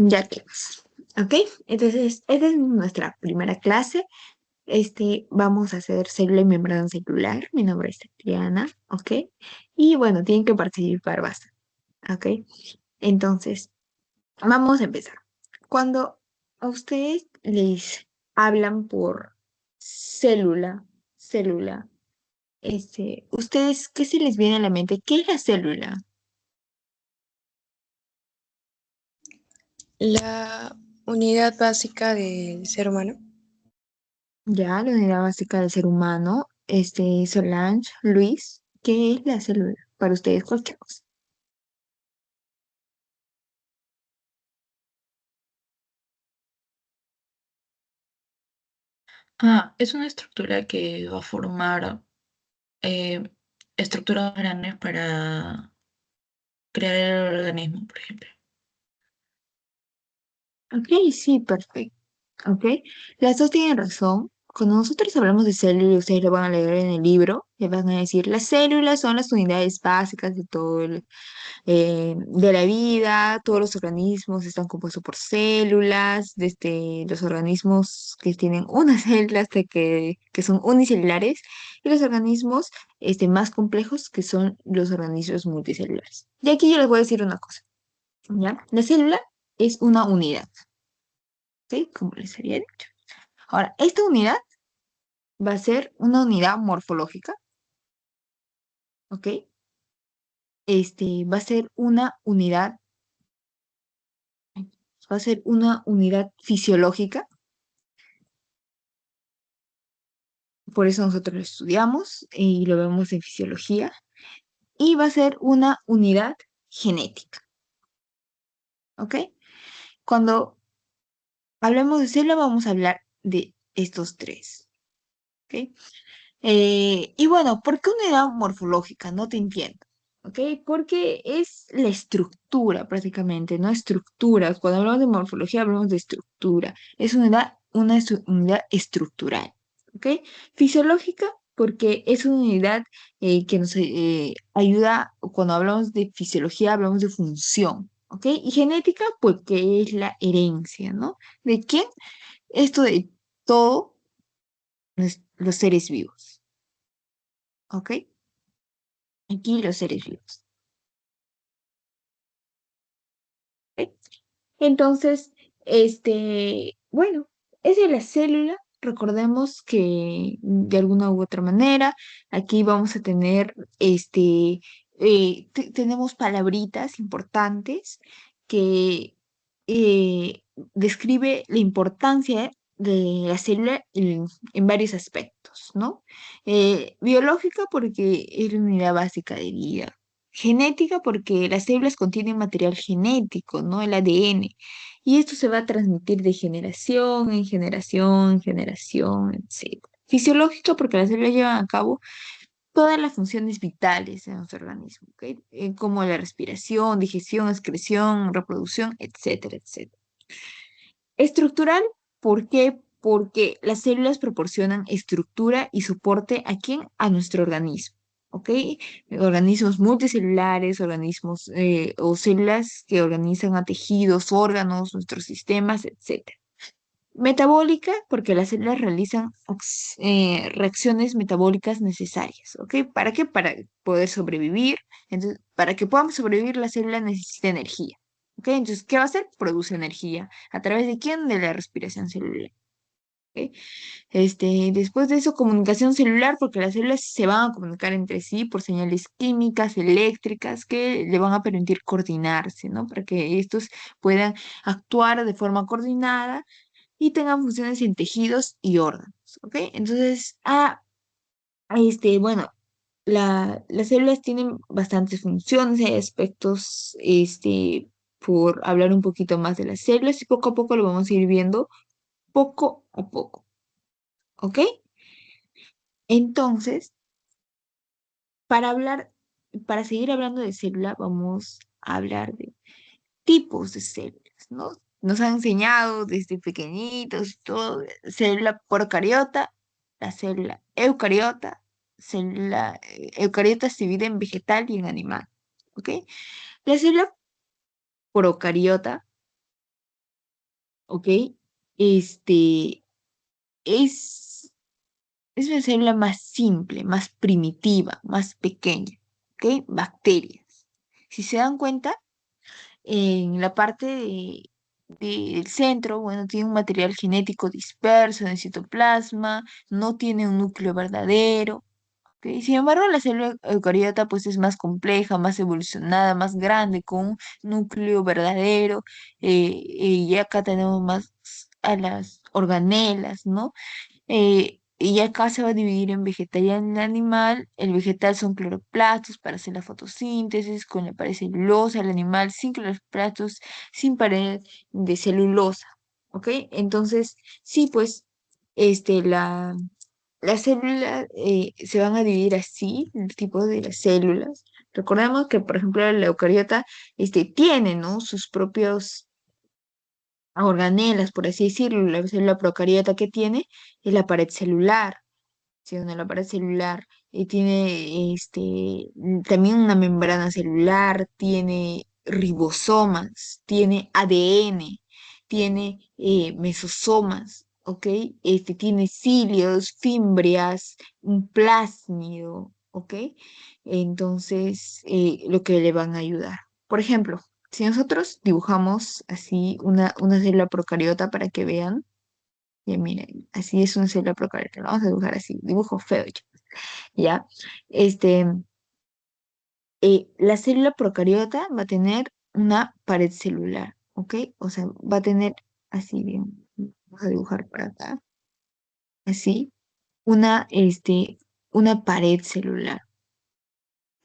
Ya que, ¿ok? Entonces, esta es nuestra primera clase. Vamos a hacer célula y membrana celular. Mi nombre es Tatiana, ¿ok? Y bueno, tienen que participar bastante, ¿ok? Entonces, vamos a empezar. Cuando a ustedes les hablan por célula, ¿ustedes qué se les viene a la mente? ¿Qué es la célula? La unidad básica del ser humano. Ya, la unidad básica del ser humano. Solange, Luis, ¿qué es la célula? Para ustedes, cualquier cosa. Es una estructura que va a formar eh, estructuras grandes para crear el organismo, por ejemplo. Ok, sí, perfecto. Ok, las dos tienen razón. Cuando nosotros hablamos de células, ustedes lo van a leer en el libro, les van a decir, las células son las unidades básicas de todo de la vida, todos los organismos están compuestos por células, desde los organismos que tienen una célula hasta que son unicelulares, y los organismos más complejos que son los organismos multicelulares. Y aquí yo les voy a decir una cosa, ¿ya? La célula es una unidad, ¿ok? Como les había dicho. Ahora, esta unidad va a ser una unidad morfológica, ¿ok? Va a ser una unidad, va a ser una unidad fisiológica. Por eso nosotros lo estudiamos y lo vemos en fisiología. Y va a ser una unidad genética, ¿ok? Cuando hablemos de célula vamos a hablar de estos tres, ¿ok? Y bueno, ¿por qué unidad morfológica? No te entiendo, ¿ok? Porque es la estructura prácticamente, ¿no? Estructuras. Cuando hablamos de morfología hablamos de estructura. Es unidad estructural, ¿ok? Fisiológica porque es una unidad que nos ayuda, cuando hablamos de fisiología hablamos de función, ¿ok? Y genética porque es la herencia, ¿no? ¿De quién? Esto de todos los seres vivos. ¿Ok? Aquí los seres vivos. ¿Ok? Entonces, bueno, esa es la célula. Recordemos que de alguna u otra manera, aquí vamos a tener, tenemos palabritas importantes que describe la importancia de la célula en varios aspectos, ¿no? Biológica porque es la unidad básica de vida. Genética porque las células contienen material genético, ¿no? El ADN. Y esto se va a transmitir de generación, generación, etc. Fisiológica porque las células llevan a cabo todas las funciones vitales en nuestro organismo, ¿ok? Como la respiración, digestión, excreción, reproducción, etcétera, etcétera. Estructural, ¿por qué? Porque las células proporcionan estructura y soporte a quién? A nuestro organismo, ¿ok? Organismos multicelulares, organismos o células que organizan a tejidos, órganos, nuestros sistemas, etcétera. Metabólica, porque las células realizan reacciones metabólicas necesarias, ¿ok? ¿Para qué? Para poder sobrevivir. Entonces, para que podamos sobrevivir, la célula necesita energía, ¿ok? Entonces, ¿qué va a hacer? Produce energía. ¿A través de quién? De la respiración celular, ¿ok? Después de eso, comunicación celular, porque las células se van a comunicar entre sí por señales químicas, eléctricas, que le van a permitir coordinarse, ¿no? Para que estos puedan actuar de forma coordinada y tengan funciones en tejidos y órganos, ¿ok? Entonces, bueno, las células tienen bastantes funciones, hay aspectos, por hablar un poquito más de las células y poco a poco lo vamos a ir viendo, poco a poco, ¿ok? Entonces, para hablar, para seguir hablando de célula, vamos a hablar de tipos de células, ¿no? Nos han enseñado desde pequeñitos todo, célula procariota, la célula eucariota, célula eucariota se divide en vegetal y en animal, ¿ok? La célula procariota ¿ok? Este es una célula más simple, más primitiva, más pequeña, ¿ok? Bacterias. Si se dan cuenta, en la parte del centro, bueno, tiene un material genético disperso en el citoplasma, no tiene un núcleo verdadero. ¿Ok? Sin embargo, la célula eucariota pues es más compleja, más evolucionada, más grande, con un núcleo verdadero, y acá tenemos más a las organelas, ¿no? Y acá se va a dividir en vegetal y en animal. El vegetal son cloroplastos para hacer la fotosíntesis, con la pared celulosa, el animal sin cloroplastos, sin pared de celulosa, ¿ok? Entonces, sí, pues, las células se van a dividir así, el tipo de las células. Recordemos que, por ejemplo, la eucariota, tiene, ¿no? Sus propios organelas, por así decirlo. La célula procariota que tiene es la pared celular, ¿sí? Donde la pared celular tiene también una membrana celular, tiene ribosomas, tiene ADN, tiene mesosomas, ¿ok? Tiene cilios, fimbrias, un plásmido, ¿ok? Entonces, lo que le van a ayudar. Por ejemplo, si nosotros dibujamos así una célula procariota para que vean, ya miren, así es una célula procariota. Lo vamos a dibujar así, dibujo feo, chicos, ¿ya? Este, la célula procariota va a tener una pared celular, ¿ok? O sea, va a tener así, bien, vamos a dibujar por acá, así, una pared celular,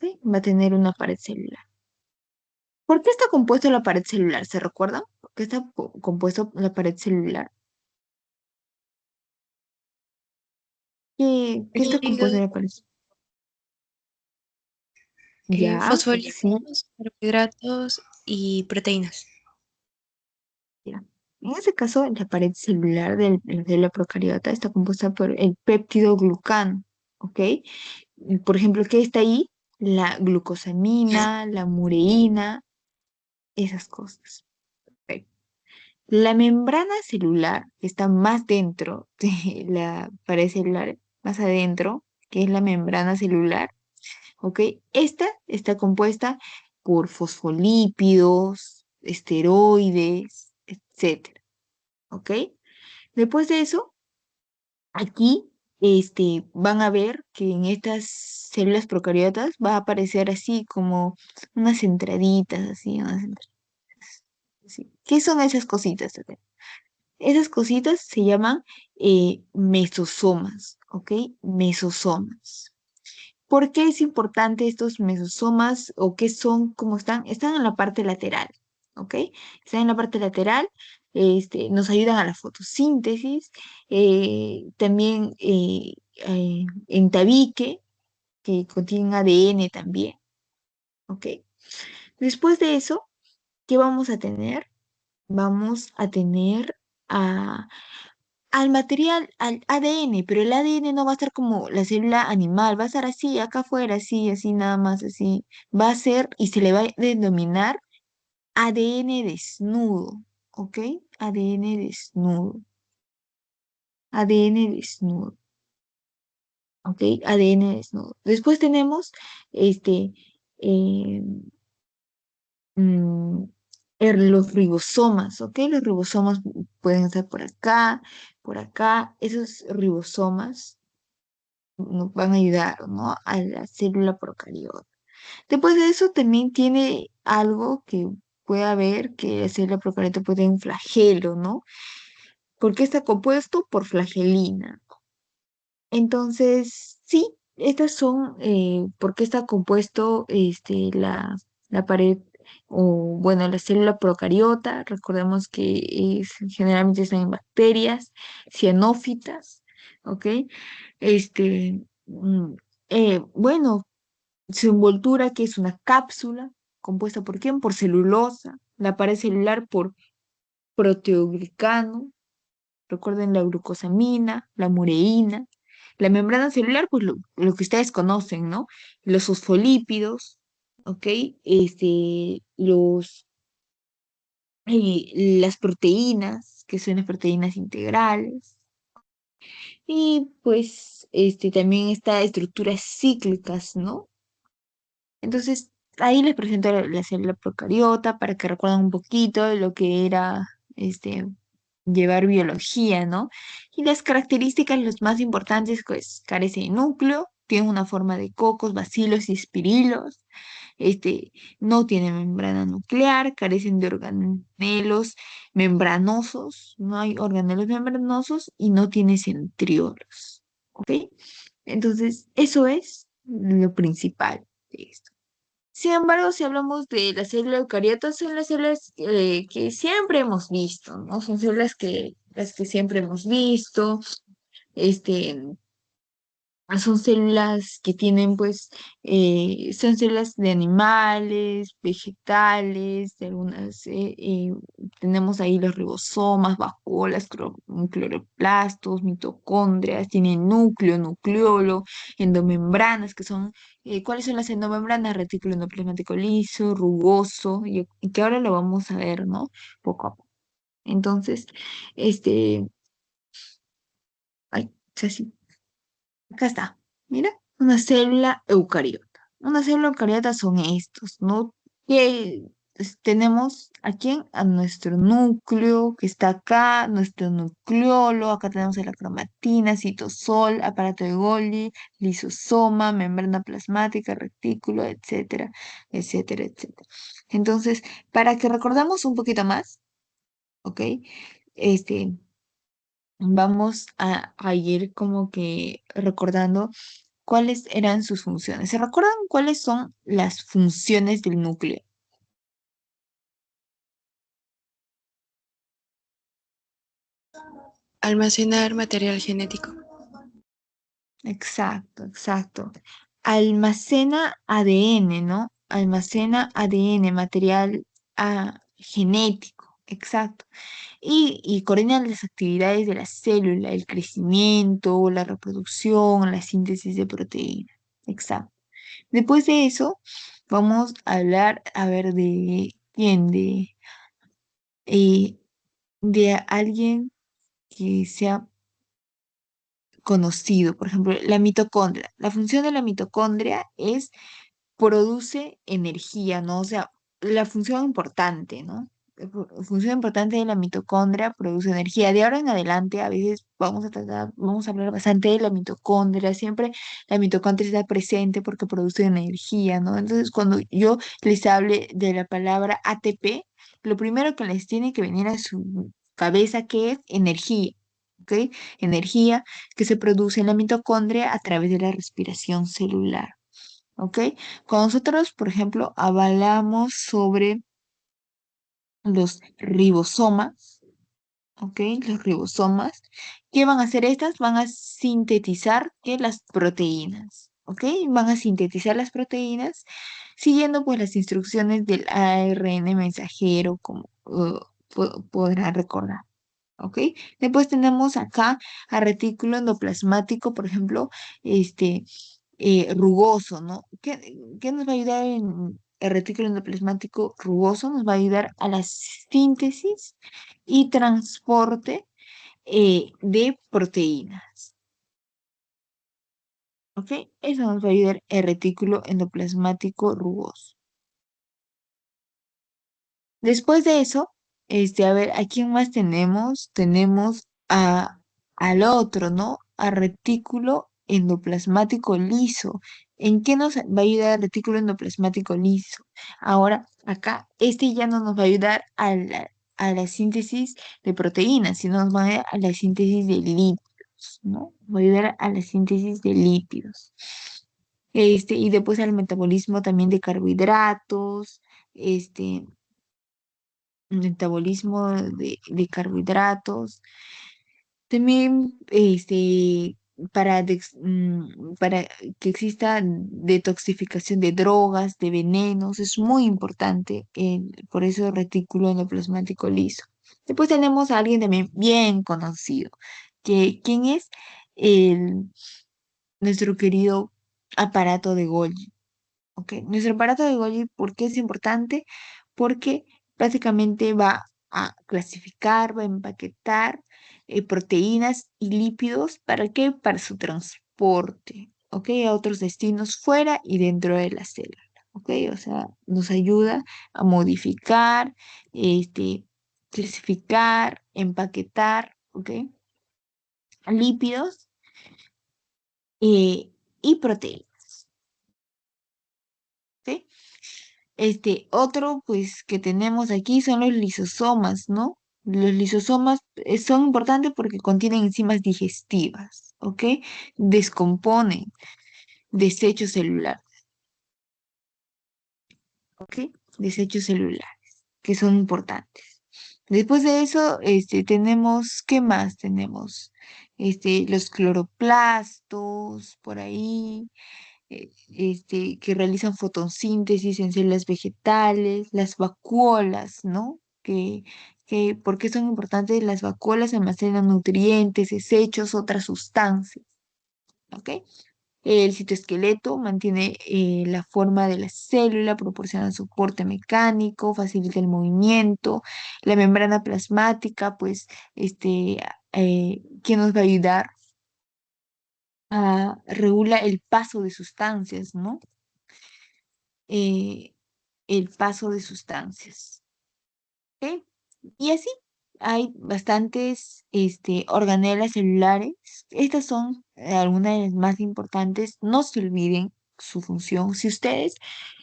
¿ok? Va a tener una pared celular. ¿Por qué está compuesto la pared celular? ¿Se recuerdan? ¿Por qué está compuesto la pared celular? ¿Qué está compuesto la pared? Ya, sí. Fosfolípidos, carbohidratos y proteínas. Ya. En ese caso, la pared celular de la procariota está compuesta por el péptido glucano, ¿ok? Y, por ejemplo, ¿qué está ahí? La glucosamina, la mureína, esas cosas. Perfecto. La membrana celular, que está más dentro de la pared celular, más adentro, que es la membrana celular, ¿ok? Esta está compuesta por fosfolípidos, esteroides, etcétera, ¿ok? Después de eso, aquí van a ver que en estas células procariotas va a aparecer así como unas entraditas, así, así. ¿Qué son esas cositas? Esas cositas se llaman mesosomas, ¿ok? Mesosomas. ¿Por qué es importante estos mesosomas o qué son, cómo están? Están en la parte lateral, ¿ok? Están en la parte lateral, nos ayudan a la fotosíntesis, también en tabique, que contienen ADN también, ¿ok? Después de eso, ¿qué vamos a tener? Vamos a tener a al material, al ADN, pero el ADN no va a estar como la célula animal, va a estar así, acá afuera, así, así, nada más, así. Va a ser y se le va a denominar ADN desnudo, ¿ok? ADN desnudo, ADN desnudo, ¿ok? ADN desnudo. Después tenemos, este, eh, mm, los ribosomas, ¿ok? Los ribosomas pueden estar por acá, esos ribosomas nos van a ayudar, ¿no? A la célula procariota. Después de eso también tiene algo que puede haber que la célula procariota puede tener un flagelo, ¿no? Porque está compuesto por flagelina. Entonces, sí, estas son, ¿por qué está compuesto la pared o, bueno, la célula procariota? Recordemos que generalmente están en bacterias, cianófitas, ¿ok? Bueno, su envoltura, que es una cápsula, compuesta por quién? Por celulosa, la pared celular por proteoglicano, recuerden la glucosamina, la mureína, la membrana celular, pues lo que ustedes conocen, ¿no? Los fosfolípidos, ¿ok? y las proteínas, que son las proteínas integrales. Y pues también está estructuras cíclicas, ¿no? Entonces, ahí les presento la célula procariota para que recuerden un poquito de lo que era este, llevar biología, ¿no? Y las características, los más importantes, pues carece de núcleo, tiene una forma de cocos, bacilos y espirilos, no tiene membrana nuclear, carecen de organelos membranosos, no hay organelos membranosos y no tiene centriolos, ¿ok? Entonces, eso es lo principal de esto. Sin embargo, si hablamos de las células eucariotas, son las células que siempre hemos visto, ¿no? Son células las que siempre hemos visto, este, son células que tienen, pues, son células de animales, vegetales, de algunas, tenemos ahí los ribosomas, vacuolas, cloroplastos, mitocondrias, tienen núcleo, nucleolo, endomembranas, que son, ¿cuáles son las endomembranas? Retículo endoplasmático liso, rugoso, y que ahora lo vamos a ver, ¿no? Poco a poco. Entonces, este, ay, sí. Acá está. Mira, una célula eucariota. Una célula eucariota son estos, ¿no? Que tenemos aquí a nuestro núcleo, que está acá, nuestro nucleolo, acá tenemos la cromatina, citosol, aparato de Golgi, lisosoma, membrana plasmática, retículo, etcétera, etcétera, etcétera. Entonces, para que recordamos un poquito más, ¿ok? Este, vamos a ir como que recordando cuáles eran sus funciones. ¿Se recuerdan cuáles son las funciones del núcleo? Almacenar material genético. Exacto, exacto. Almacena ADN, ¿no? Almacena ADN, material genético, exacto. Y coordina las actividades de la célula, el crecimiento, la reproducción, la síntesis de proteínas. Exacto. Después de eso, vamos a hablar, a ver, de quién, eh, de alguien que sea conocido. Por ejemplo, la mitocondria. La función de la mitocondria es produce energía, ¿no? O sea, la función importante, ¿no? Función importante de la mitocondria produce energía. De ahora en adelante, a veces vamos a hablar bastante de la mitocondria. Siempre la mitocondria está presente porque produce energía, ¿no? Entonces, cuando yo les hable de la palabra ATP, lo primero que les tiene que venir a su cabeza que es energía, ¿ok? Energía que se produce en la mitocondria a través de la respiración celular. ¿Ok? Cuando nosotros, por ejemplo, hablamos sobre los ribosomas, ¿ok? Los ribosomas, ¿qué van a hacer estas? Van a sintetizar, ¿qué? Las proteínas, ¿ok? Van a sintetizar las proteínas siguiendo pues las instrucciones del ARN mensajero, como podrán recordar. ¿Ok? Después tenemos acá a retículo endoplasmático, por ejemplo, este, rugoso, ¿no? ¿Qué nos va a ayudar en el retículo endoplasmático rugoso? Nos va a ayudar a la síntesis y transporte de proteínas, ¿ok? Eso nos va a ayudar el retículo endoplasmático rugoso. Después de eso, a ver, ¿a quién más tenemos? Tenemos al otro, ¿no? A retículo endoplasmático liso. ¿En qué nos va a ayudar el retículo endoplasmático liso? Ahora, acá, este ya no nos va a ayudar a la síntesis de proteínas, sino nos va a ayudar a la síntesis de lípidos, ¿no? Va a ayudar a la síntesis de lípidos. Y después al metabolismo también de carbohidratos, metabolismo de carbohidratos. También para que exista detoxificación de drogas, de venenos, es muy importante, por eso retículo endoplasmático liso. Después tenemos a alguien también bien conocido, ¿quién es? El, nuestro querido aparato de Golgi. ¿Ok? Nuestro aparato de Golgi, ¿por qué es importante? Porque básicamente va a clasificar, va a empaquetar proteínas y lípidos. ¿Para qué? Para su transporte, ¿ok? A otros destinos fuera y dentro de la célula, ¿ok? O sea, nos ayuda a modificar, clasificar, empaquetar, ¿ok? Lípidos y proteínas, ¿ok? Otro, pues, que tenemos aquí son los lisosomas, ¿no? Los lisosomas son importantes porque contienen enzimas digestivas, ¿ok? Descomponen desechos celulares, ¿ok? Desechos celulares, que son importantes. Después de eso, tenemos, ¿qué más tenemos? Los cloroplastos, por ahí, que realizan fotosíntesis en células vegetales, las vacuolas, ¿no? ¿Por qué son importantes? Las vacuolas almacenan nutrientes, desechos, otras sustancias, ¿ok? El citoesqueleto mantiene la forma de la célula, proporciona soporte mecánico, facilita el movimiento. La membrana plasmática, pues, que nos va a ayudar a regula el paso de sustancias, ¿no? eh, el paso de sustancias. ¿Ok? Y así hay bastantes organelas celulares. Estas son algunas de las más importantes. No se olviden su función. Si ustedes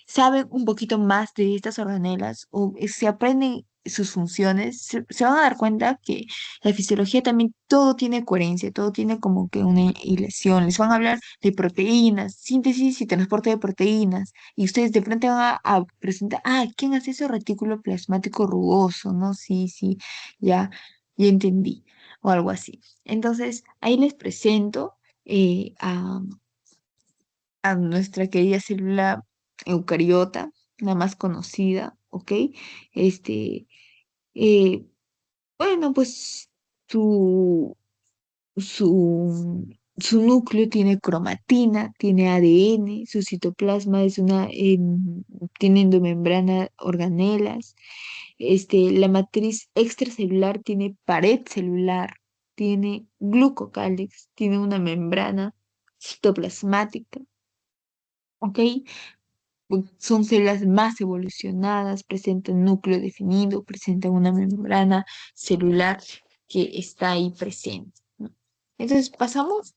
saben un poquito más de estas organelas o se aprenden sus funciones, se van a dar cuenta que la fisiología también todo tiene coherencia, todo tiene como que una hilación. Les van a hablar de proteínas, síntesis y transporte de proteínas, y ustedes de frente van a presentar, ¿quién hace ese retículo plasmático rugoso? ¿No? Sí, sí, ya, ya entendí, o algo así. Entonces, ahí les presento a nuestra querida célula eucariota, la más conocida, ¿ok? Este, eh, bueno, pues su, su núcleo tiene cromatina, tiene ADN, su citoplasma es tiene endomembrana organelas, la matriz extracelular tiene pared celular, tiene glucocálix, tiene una membrana citoplasmática, ¿ok? Son células más evolucionadas, presentan núcleo definido, presentan una membrana celular que está ahí presente, ¿no? Entonces pasamos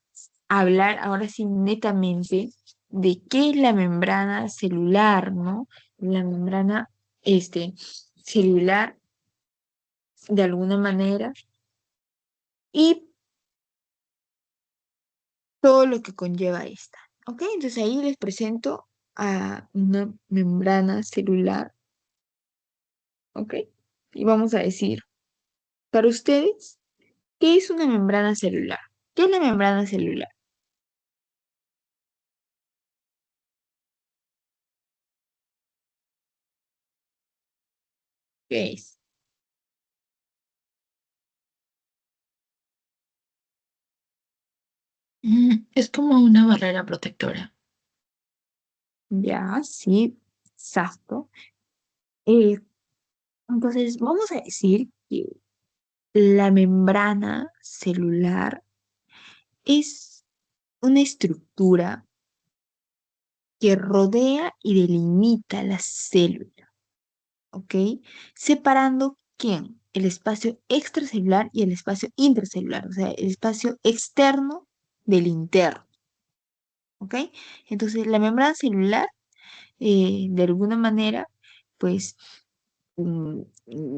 a hablar ahora sí netamente de qué es la membrana celular, ¿no? La membrana celular de alguna manera y todo lo que conlleva esta. ¿Ok? Entonces ahí les presento a una membrana celular. ¿Ok? Y vamos a decir, para ustedes, ¿qué es una membrana celular? ¿Qué es la membrana celular? ¿Qué es? Es como una barrera protectora. Ya, sí, exacto. Eh, entonces, vamos a decir que la membrana celular es una estructura que rodea y delimita la célula, ¿ok? Separando ¿quién? El espacio extracelular y el espacio intracelular, o sea, el espacio externo del interno, ¿ok? Entonces, la membrana celular, de alguna manera, pues, mm,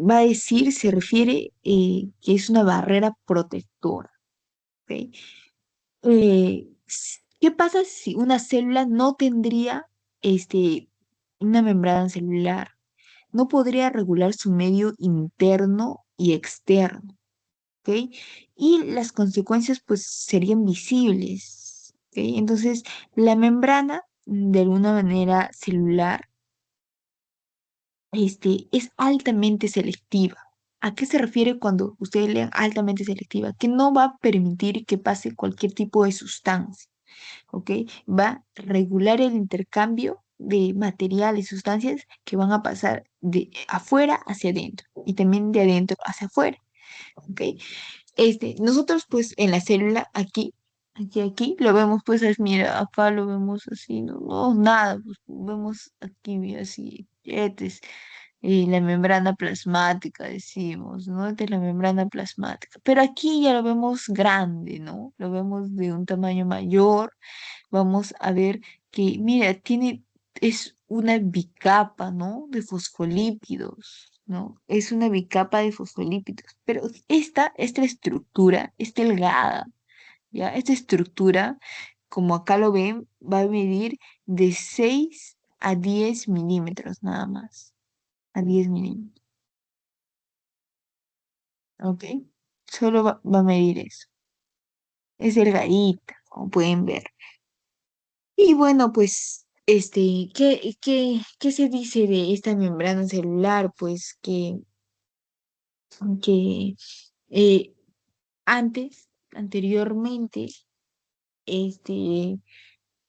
va a decir, se refiere que es una barrera protectora, ¿ok? ¿Qué pasa si una célula no tendría una membrana celular? No podría regular su medio interno y externo, ¿ok? Y las consecuencias pues serían visibles, ¿ok? Entonces, la membrana de alguna manera celular es altamente selectiva. ¿A qué se refiere cuando ustedes lean altamente selectiva? Que no va a permitir que pase cualquier tipo de sustancia, ¿ok? Va a regular el intercambio de materiales, sustancias que van a pasar de afuera hacia adentro. y también de adentro hacia afuera, ¿ok? Nosotros pues en la célula aquí, lo vemos pues, mira, acá lo vemos así, no, no, nada, pues vemos aquí, mira, así, y la membrana plasmática, decimos, ¿no? De la membrana plasmática. Pero aquí ya lo vemos grande, ¿no? Lo vemos de un tamaño mayor. Vamos a ver que, mira, es una bicapa, ¿no? De fosfolípidos, ¿no? Es una bicapa de fosfolípidos. Pero esta estructura es delgada, ¿ya? Esta estructura, como acá lo ven, va a medir de 6 a 10 milímetros nada más. A 10 milímetros, ¿ok? Solo va a medir eso. Es delgadita, como pueden ver. Y bueno, pues, ¿qué se dice de esta membrana celular? Pues que eh, anteriormente, este,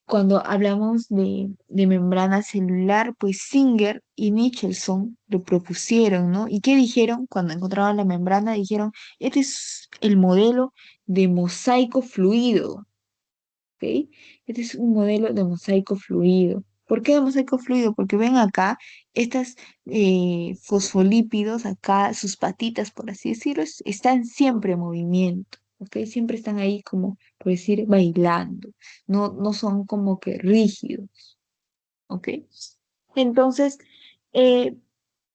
cuando hablamos de membrana celular, pues Singer y Michelson lo propusieron, ¿no? ¿Y qué dijeron cuando encontraron la membrana? Dijeron, este es el modelo de mosaico fluido. ¿Ok? Este es un modelo de mosaico fluido. ¿Por qué de mosaico fluido? Porque ven acá, estas fosfolípidos, acá, sus patitas, por así decirlo, están siempre en movimiento, ¿ok? Siempre están ahí como, por decir, bailando. No, no son como que rígidos, ¿ok? Entonces, eh,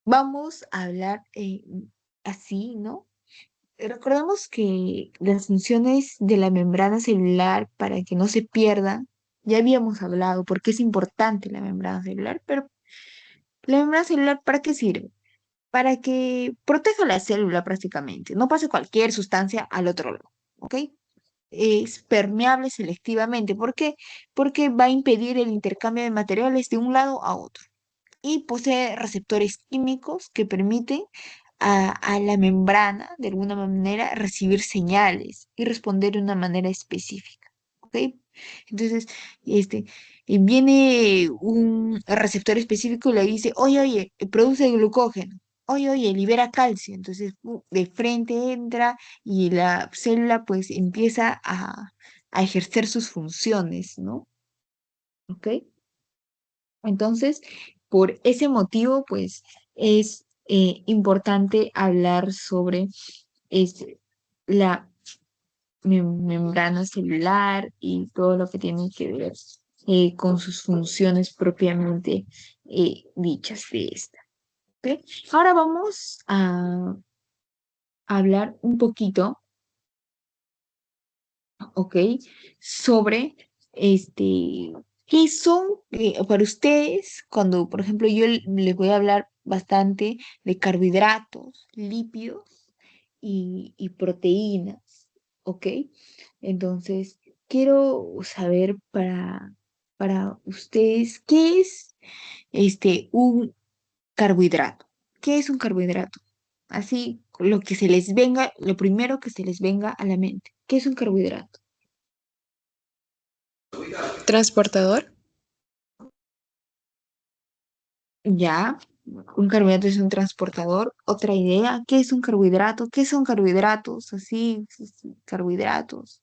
vamos a hablar así, ¿no? Recordemos que las funciones de la membrana celular para que no se pierda, ya habíamos hablado porque es importante la membrana celular, pero la membrana celular ¿para qué sirve? Para que proteja la célula prácticamente, no pase cualquier sustancia al otro lado, ¿ok? Es permeable selectivamente, ¿por qué? Porque va a impedir el intercambio de materiales de un lado a otro y posee receptores químicos que permiten a la membrana, de alguna manera, recibir señales y responder de una manera específica. ¿Ok? Entonces, este, viene un receptor específico y le dice, oye, oye, produce glucógeno. Oye, oye, libera calcio. Entonces, de frente entra y la célula pues empieza a ejercer sus funciones, ¿no? ¿Ok? Entonces, por ese motivo, pues es importante hablar sobre este, la membrana celular y todo lo que tiene que ver con sus funciones propiamente dichas de esta. ¿Ok? Ahora vamos a hablar un poquito, ¿ok? Sobre qué son para ustedes, cuando, por ejemplo, yo les voy a hablar bastante de carbohidratos, lípidos y proteínas, ¿ok? Entonces, quiero saber para ustedes, ¿qué es un carbohidrato? ¿Qué es un carbohidrato? Así, lo que se les venga, lo primero que se les venga a la mente. ¿Qué es un carbohidrato? Transportador. Ya, un carbohidrato es un transportador. Otra idea, ¿qué es un carbohidrato? ¿Qué son carbohidratos? Así, carbohidratos.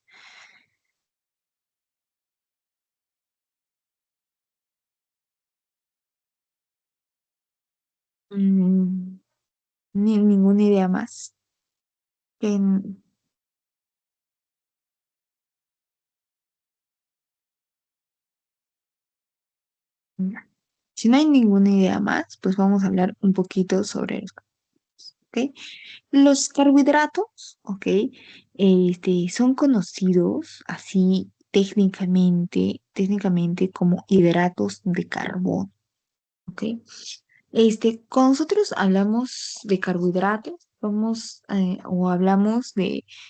Mm, ninguna idea más. En- ya. Si no hay ninguna idea más, pues vamos a hablar un poquito sobre el, ¿ok? Los carbohidratos, ¿ok? Son conocidos así técnicamente como hidratos de carbono, ¿ok? Cuando nosotros hablamos de carbohidratos, o hablamos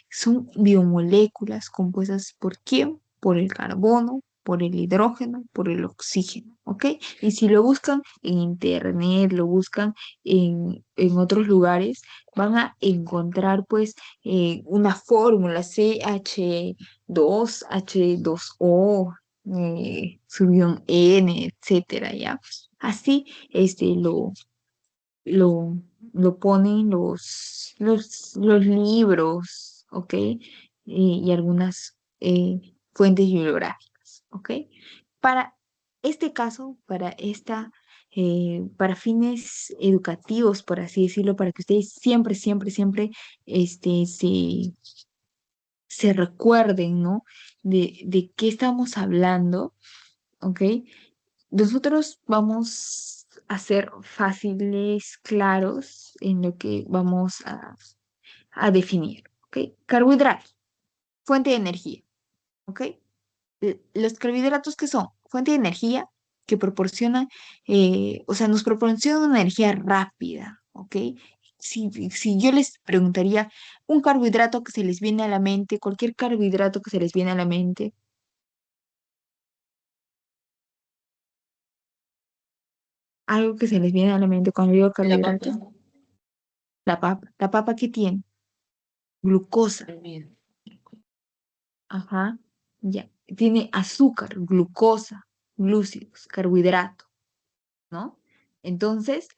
son biomoléculas compuestas ¿por quién? Por el carbono, por el hidrógeno, por el oxígeno, ¿ok? Y si lo buscan en internet, lo buscan en otros lugares, van a encontrar pues una fórmula CH2H2O, su N, etcétera, ¿ya? Así, lo, lo ponen los libros, ¿ok? Y algunas fuentes bibliográficas, ¿ok? Para este caso, para fines educativos, por así decirlo, para que ustedes siempre, siempre, siempre este, se recuerden, ¿no? De qué estamos hablando, ¿ok? Nosotros vamos a ser fáciles, claros en lo que vamos a definir, ¿ok? Carbohidratos, fuente de energía, ¿ok? Los carbohidratos que son fuente de energía que proporcionan, o sea, nos proporcionan una energía rápida, ¿ok? Si yo les preguntaría un carbohidrato que se les viene a la mente, cualquier carbohidrato que se les viene a la mente, algo que se les viene a la mente cuando digo La papa, carbohidratos, la papa que tiene glucosa, olvido. ajá, ya, tiene azúcar, glucosa, glúcidos, carbohidrato, ¿no? Entonces,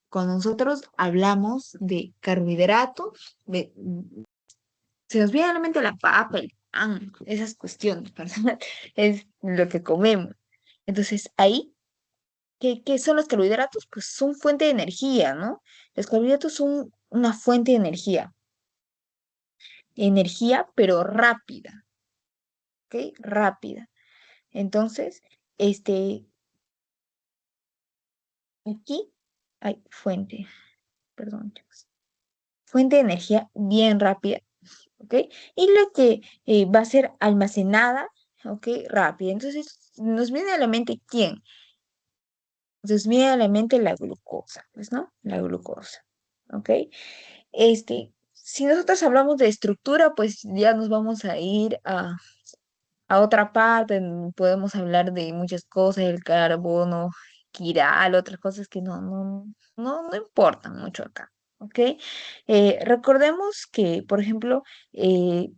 cuando nosotros hablamos de carbohidratos, se nos viene a la mente la papa, el pan, esas cuestiones, ¿verdad? Es lo que comemos. Entonces, ahí, ¿qué son los carbohidratos? Pues son fuente de energía, ¿no? Los carbohidratos son una fuente de energía, pero rápida, ¿ok? Rápida. Entonces, este, aquí hay perdón, chicos, fuente de energía bien rápida, ¿ok? Y lo que va a ser almacenada, ¿ok? Rápida. Entonces, nos viene a la mente quién. Nos viene a la mente la glucosa, pues, ¿no? La glucosa, ¿ok? Si nosotros hablamos de estructura, pues ya nos vamos a ir a otra parte, podemos hablar de muchas cosas, el carbono, quiral, otras cosas que no importan mucho acá, ¿ok? Recordemos que, por ejemplo, eh,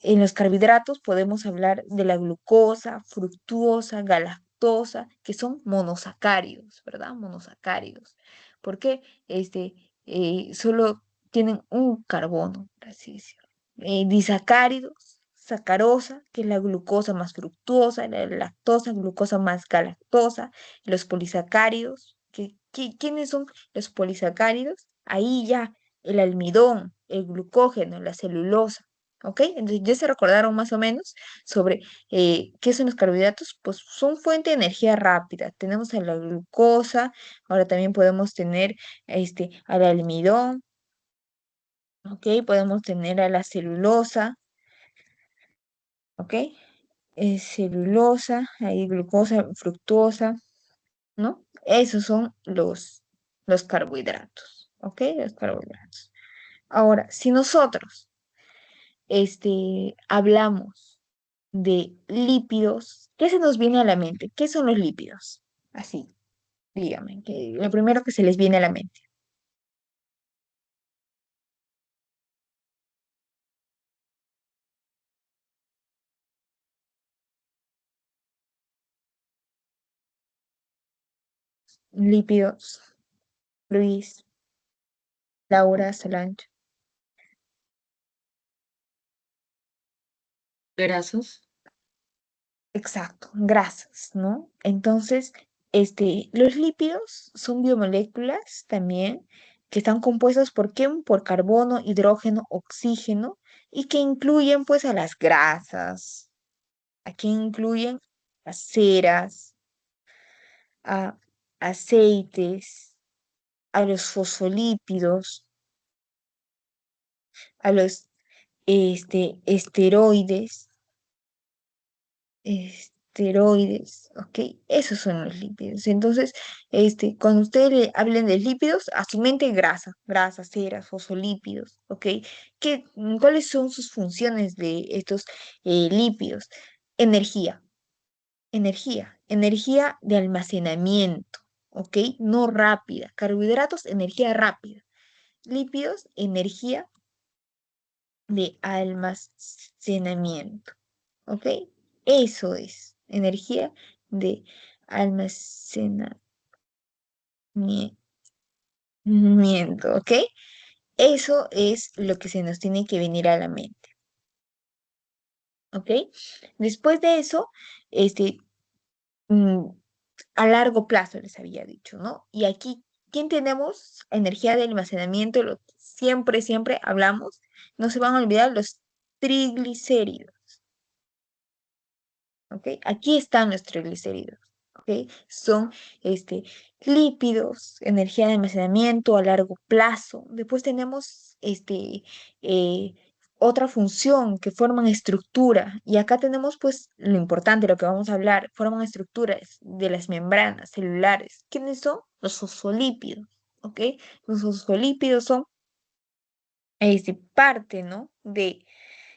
en los carbohidratos podemos hablar de la glucosa, fructuosa, galactosa, que son monosacáridos, ¿verdad? Monosacáridos. ¿Por qué? Solo tienen un carbono, por así decirlo. Disacáridos, sacarosa, que es la glucosa más fructuosa, la lactosa, glucosa más galactosa, los polisacáridos, ¿quiénes son los polisacáridos? Ahí ya el almidón, el glucógeno, la celulosa, ¿ok? Entonces ya se recordaron más o menos sobre qué son los carbohidratos, pues son fuente de energía rápida. Tenemos a la glucosa, ahora también podemos tener al almidón, ¿ok? Podemos tener a la celulosa, ¿ok? Celulosa, hay glucosa, fructuosa, ¿no? Esos son los carbohidratos, ¿ok? Los carbohidratos. Ahora, si nosotros hablamos de lípidos, ¿qué se nos viene a la mente? ¿Qué son los lípidos? Así, dígame, que lo primero que se les viene a la mente. Lípidos, Luis, Laura, Solange. Grasos, Exacto, grasas, ¿no? Entonces, los lípidos son biomoléculas también que están compuestas por ¿qué? Por carbono, hidrógeno, oxígeno y que incluyen pues a las grasas, aquí incluyen las ceras, a aceites, a los fosfolípidos, a los esteroides, ¿ok? Esos son los lípidos. Entonces, cuando ustedes le hablen de lípidos, a su mente grasa, ceras, fosfolípidos, ¿ok? ¿Cuáles son sus funciones de estos lípidos? Energía, energía de almacenamiento, ¿ok? No rápida. Carbohidratos, energía rápida. Lípidos, energía de almacenamiento. ¿Ok? Eso es energía de almacenamiento. ¿ok? Eso es lo que se nos tiene que venir a la mente, ¿ok? Después de eso, este, mm, a largo plazo les había dicho, ¿no? Y aquí, ¿quién tenemos? Energía de almacenamiento, lo que siempre, siempre hablamos, no se van a olvidar los triglicéridos, ¿ok? Aquí están los triglicéridos, ¿ok? Son lípidos, energía de almacenamiento a largo plazo. Después tenemos eh, otra función que forman estructura. Y acá tenemos pues lo importante, lo que vamos a hablar, forman estructuras de las membranas celulares. ¿Quiénes son? Los fosfolípidos, ¿ok? Los fosfolípidos son parte, ¿no?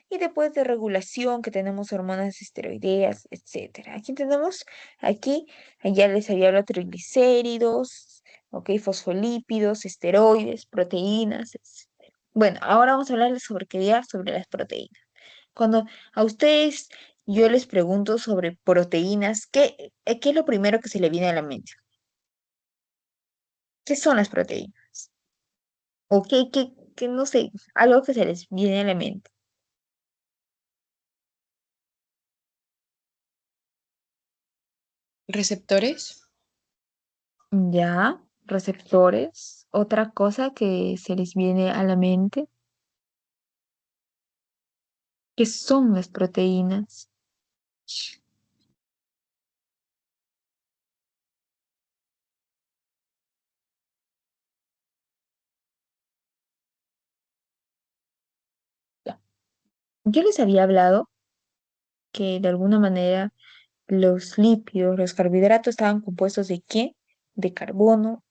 Y después de regulación que tenemos hormonas esteroideas, etcétera. Aquí tenemos, aquí, ya les había hablado triglicéridos, ok, fosfolípidos, esteroides, proteínas, etcétera. Bueno, ahora vamos a hablarles sobre qué día, sobre las proteínas. Cuando a ustedes yo les pregunto sobre proteínas, ¿qué es lo primero que se le viene a la mente? ¿Qué son las proteínas? O no sé, algo que se les viene a la mente. ¿Receptores? Ya, receptores. Otra cosa que se les viene a la mente, ¿qué son las proteínas? Ya. Yo les había hablado que de alguna manera los lípidos, los carbohidratos estaban compuestos ¿de qué? De carbono,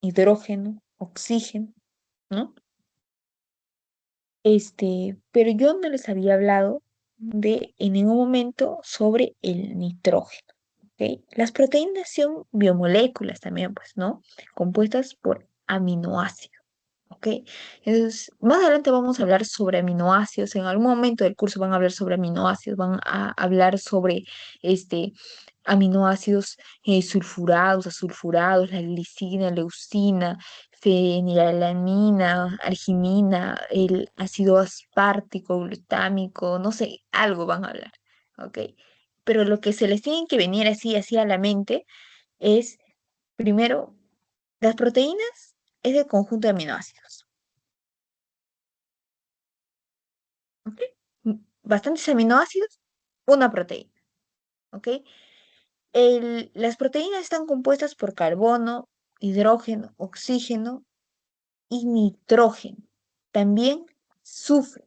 hidrógeno, oxígeno, ¿no? Pero yo no les había hablado en ningún momento sobre el nitrógeno, ¿ok? Las proteínas son biomoléculas también, pues, ¿no? Compuestas por aminoácidos. ¿Ok? Entonces, más adelante vamos a hablar sobre aminoácidos. En algún momento del curso van a hablar sobre aminoácidos, van a hablar sobre este, aminoácidos sulfurados, asulfurados, la glicina, leucina, fenilalanina, arginina, el ácido aspartico, glutámico, no sé, algo van a hablar. ¿Ok? Pero lo que se les tiene que venir así a la mente es, primero, las proteínas es el conjunto de aminoácidos. ¿Ok? Bastantes aminoácidos, una proteína, ¿ok? Las proteínas están compuestas por carbono, hidrógeno, oxígeno y nitrógeno. También azufre,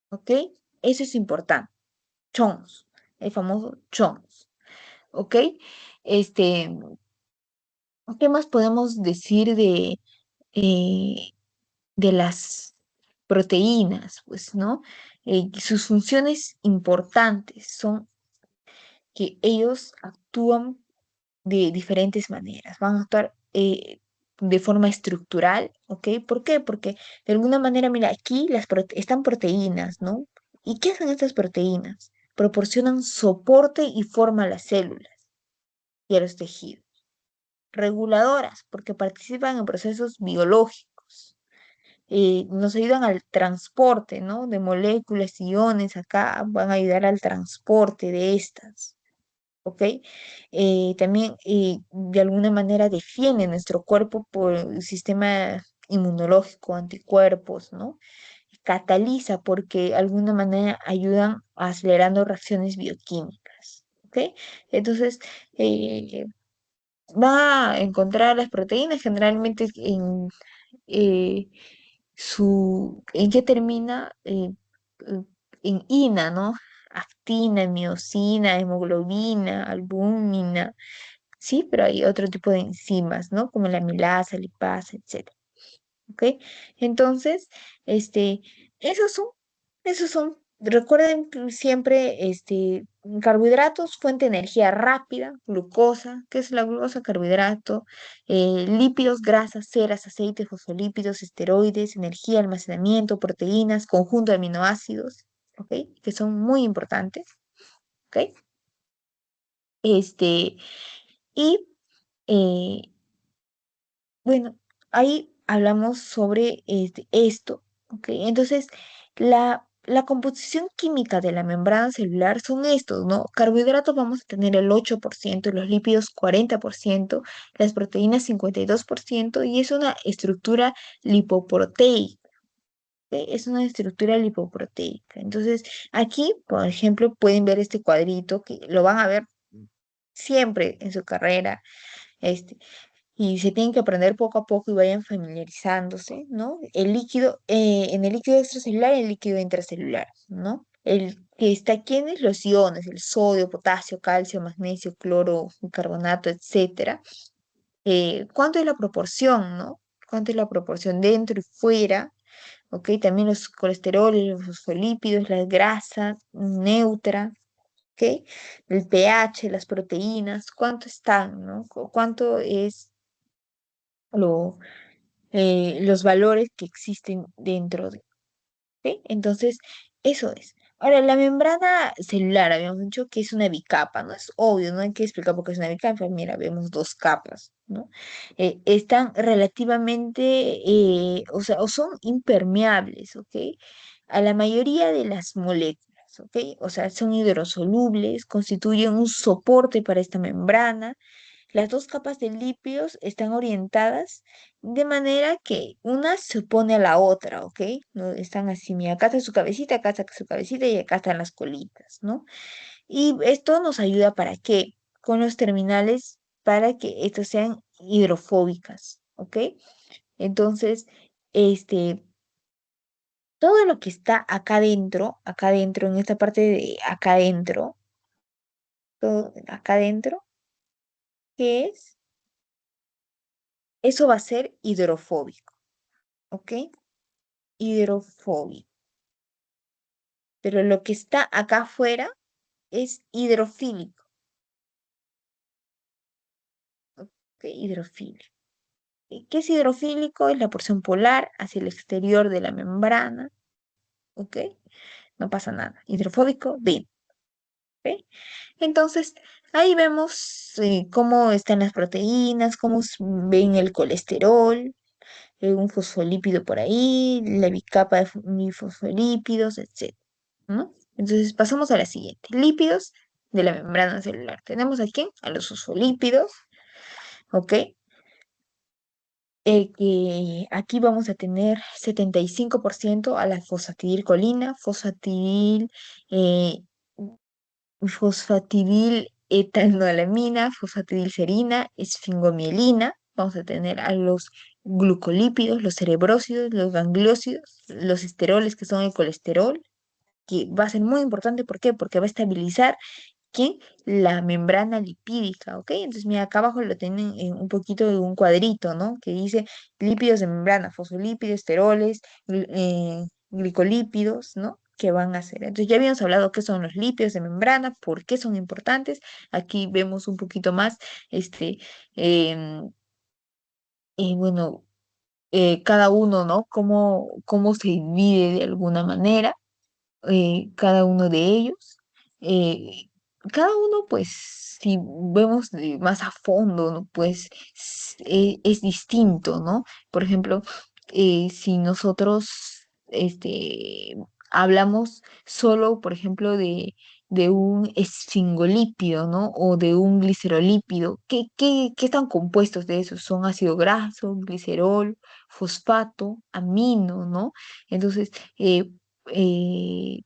¿ok? Eso es importante. Chons, el famoso chons, ¿ok? Este, ¿Qué más podemos decir eh, de las proteínas? Pues, ¿no? Sus funciones importantes son que ellos actúan de diferentes maneras, van a actuar de forma estructural, ¿ok? ¿Por qué? Porque de alguna manera, mira, aquí están proteínas, ¿no? ¿Y qué hacen estas proteínas? Proporcionan soporte y forma a las células y a los tejidos. Reguladoras, porque participan en procesos biológicos. Nos ayudan al transporte, ¿no? De moléculas, iones, acá van a ayudar al transporte de estas. ¿Ok? También de alguna manera defiende nuestro cuerpo por el sistema inmunológico, anticuerpos, ¿no? Cataliza porque de alguna manera ayudan acelerando reacciones bioquímicas, ¿ok? Entonces, eh, va a encontrar las proteínas generalmente eh, ¿en qué termina? Eh, en ina, ¿no? Actina, miosina, hemoglobina, albúmina, sí, pero hay otro tipo de enzimas, ¿no? Como la amilasa, lipasa, etcétera. ¿Ok? Entonces, este, esos son, esos son, recuerden que siempre, carbohidratos, fuente de energía rápida, glucosa, ¿qué es la glucosa? Carbohidrato, lípidos, grasas, ceras, aceites, fosfolípidos, esteroides, energía, almacenamiento, proteínas, conjunto de aminoácidos, ¿ok? Que son muy importantes, ¿ok? Este, y eh, bueno, ahí hablamos sobre esto, ¿ok? Entonces, la composición química de la membrana celular son estos, ¿no? Carbohidratos vamos a tener el 8%, los lípidos 40%, las proteínas 52% y es una estructura lipoproteica. ¿Ok? Es una estructura lipoproteica. Entonces, aquí, por ejemplo, pueden ver este cuadrito que lo van a ver siempre en su carrera. Este, y se tienen que aprender poco a poco y vayan familiarizándose, ¿no? El líquido, en el líquido extracelular y el líquido intracelular, ¿no? El que está aquí en los iones, el sodio, potasio, calcio, magnesio, cloro, carbonato, etcétera. ¿Cuánto es la proporción, no? ¿Cuánto es la proporción dentro y fuera? ¿Ok? También los colesteroles, los fosfolípidos, las grasas, neutra, ¿ok? El pH, las proteínas, ¿cuánto están, no? ¿Cuánto es lo, los valores que existen dentro de, ¿ok? Entonces, eso es. Ahora, la membrana celular, habíamos dicho que es una bicapa, ¿no? Es obvio, no hay que explicar por qué es una bicapa. Mira, vemos dos capas, ¿no? Están relativamente, o sea, o son impermeables, ¿ok? A la mayoría de las moléculas, ¿ok? O sea, son hidrosolubles, constituyen un soporte para esta membrana. Las dos capas de lípidos están orientadas de manera que una se opone a la otra, ¿ok? No están así, mira, acá está su cabecita, acá está su cabecita y acá están las colitas, ¿no? Y esto nos ayuda para qué? Con los terminales para que estos sean hidrofóbicas, ¿ok? Entonces, este, todo lo que está acá adentro, en esta parte de acá adentro, todo acá adentro, ¿qué es? Eso va a ser hidrofóbico, ¿ok? Hidrofóbico. Pero lo que está acá afuera es hidrofílico, ¿ok? Hidrofílico. ¿Y qué es hidrofílico? Es la porción polar hacia el exterior de la membrana, ¿ok? No pasa nada. Hidrofóbico, bien, ¿ok? Entonces, ahí vemos cómo están las proteínas, cómo ven el colesterol, un fosfolípido por ahí, la bicapa de fosfolípidos, etc. ¿No? Entonces pasamos a la siguiente. Lípidos de la membrana celular. Tenemos aquí a los fosfolípidos, ¿ok? Que aquí vamos a tener 75% a la fosfatidilcolina, eh, fosfatidil etanolamina, fosfatidilcerina, esfingomielina. Vamos a tener a los glucolípidos, los cerebrósidos, los gangliósidos, los esteroles que son el colesterol, que va a ser muy importante. ¿Por qué? Porque va a estabilizar ¿qué? La membrana lipídica, ¿ok? Entonces, mira, acá abajo lo tienen en un poquito de un cuadrito, ¿no? Que dice lípidos de membrana, fosfolípidos, esteroles, glicolípidos, ¿no? Que van a hacer. Entonces, ya habíamos hablado qué son los lípidos de membrana, por qué son importantes. Aquí vemos un poquito más, este, em, bueno, cada uno, ¿no? Cómo se divide de alguna manera cada uno de ellos. eh, Cada uno, pues, si vemos más a fondo, ¿no? Pues es distinto, ¿no? Por ejemplo, si nosotros hablamos solo, por ejemplo, de un esfingolípido, ¿no? O de un glicerolípido, ¿qué están compuestos de eso? Son ácido graso, glicerol, fosfato, amino, ¿no? Entonces,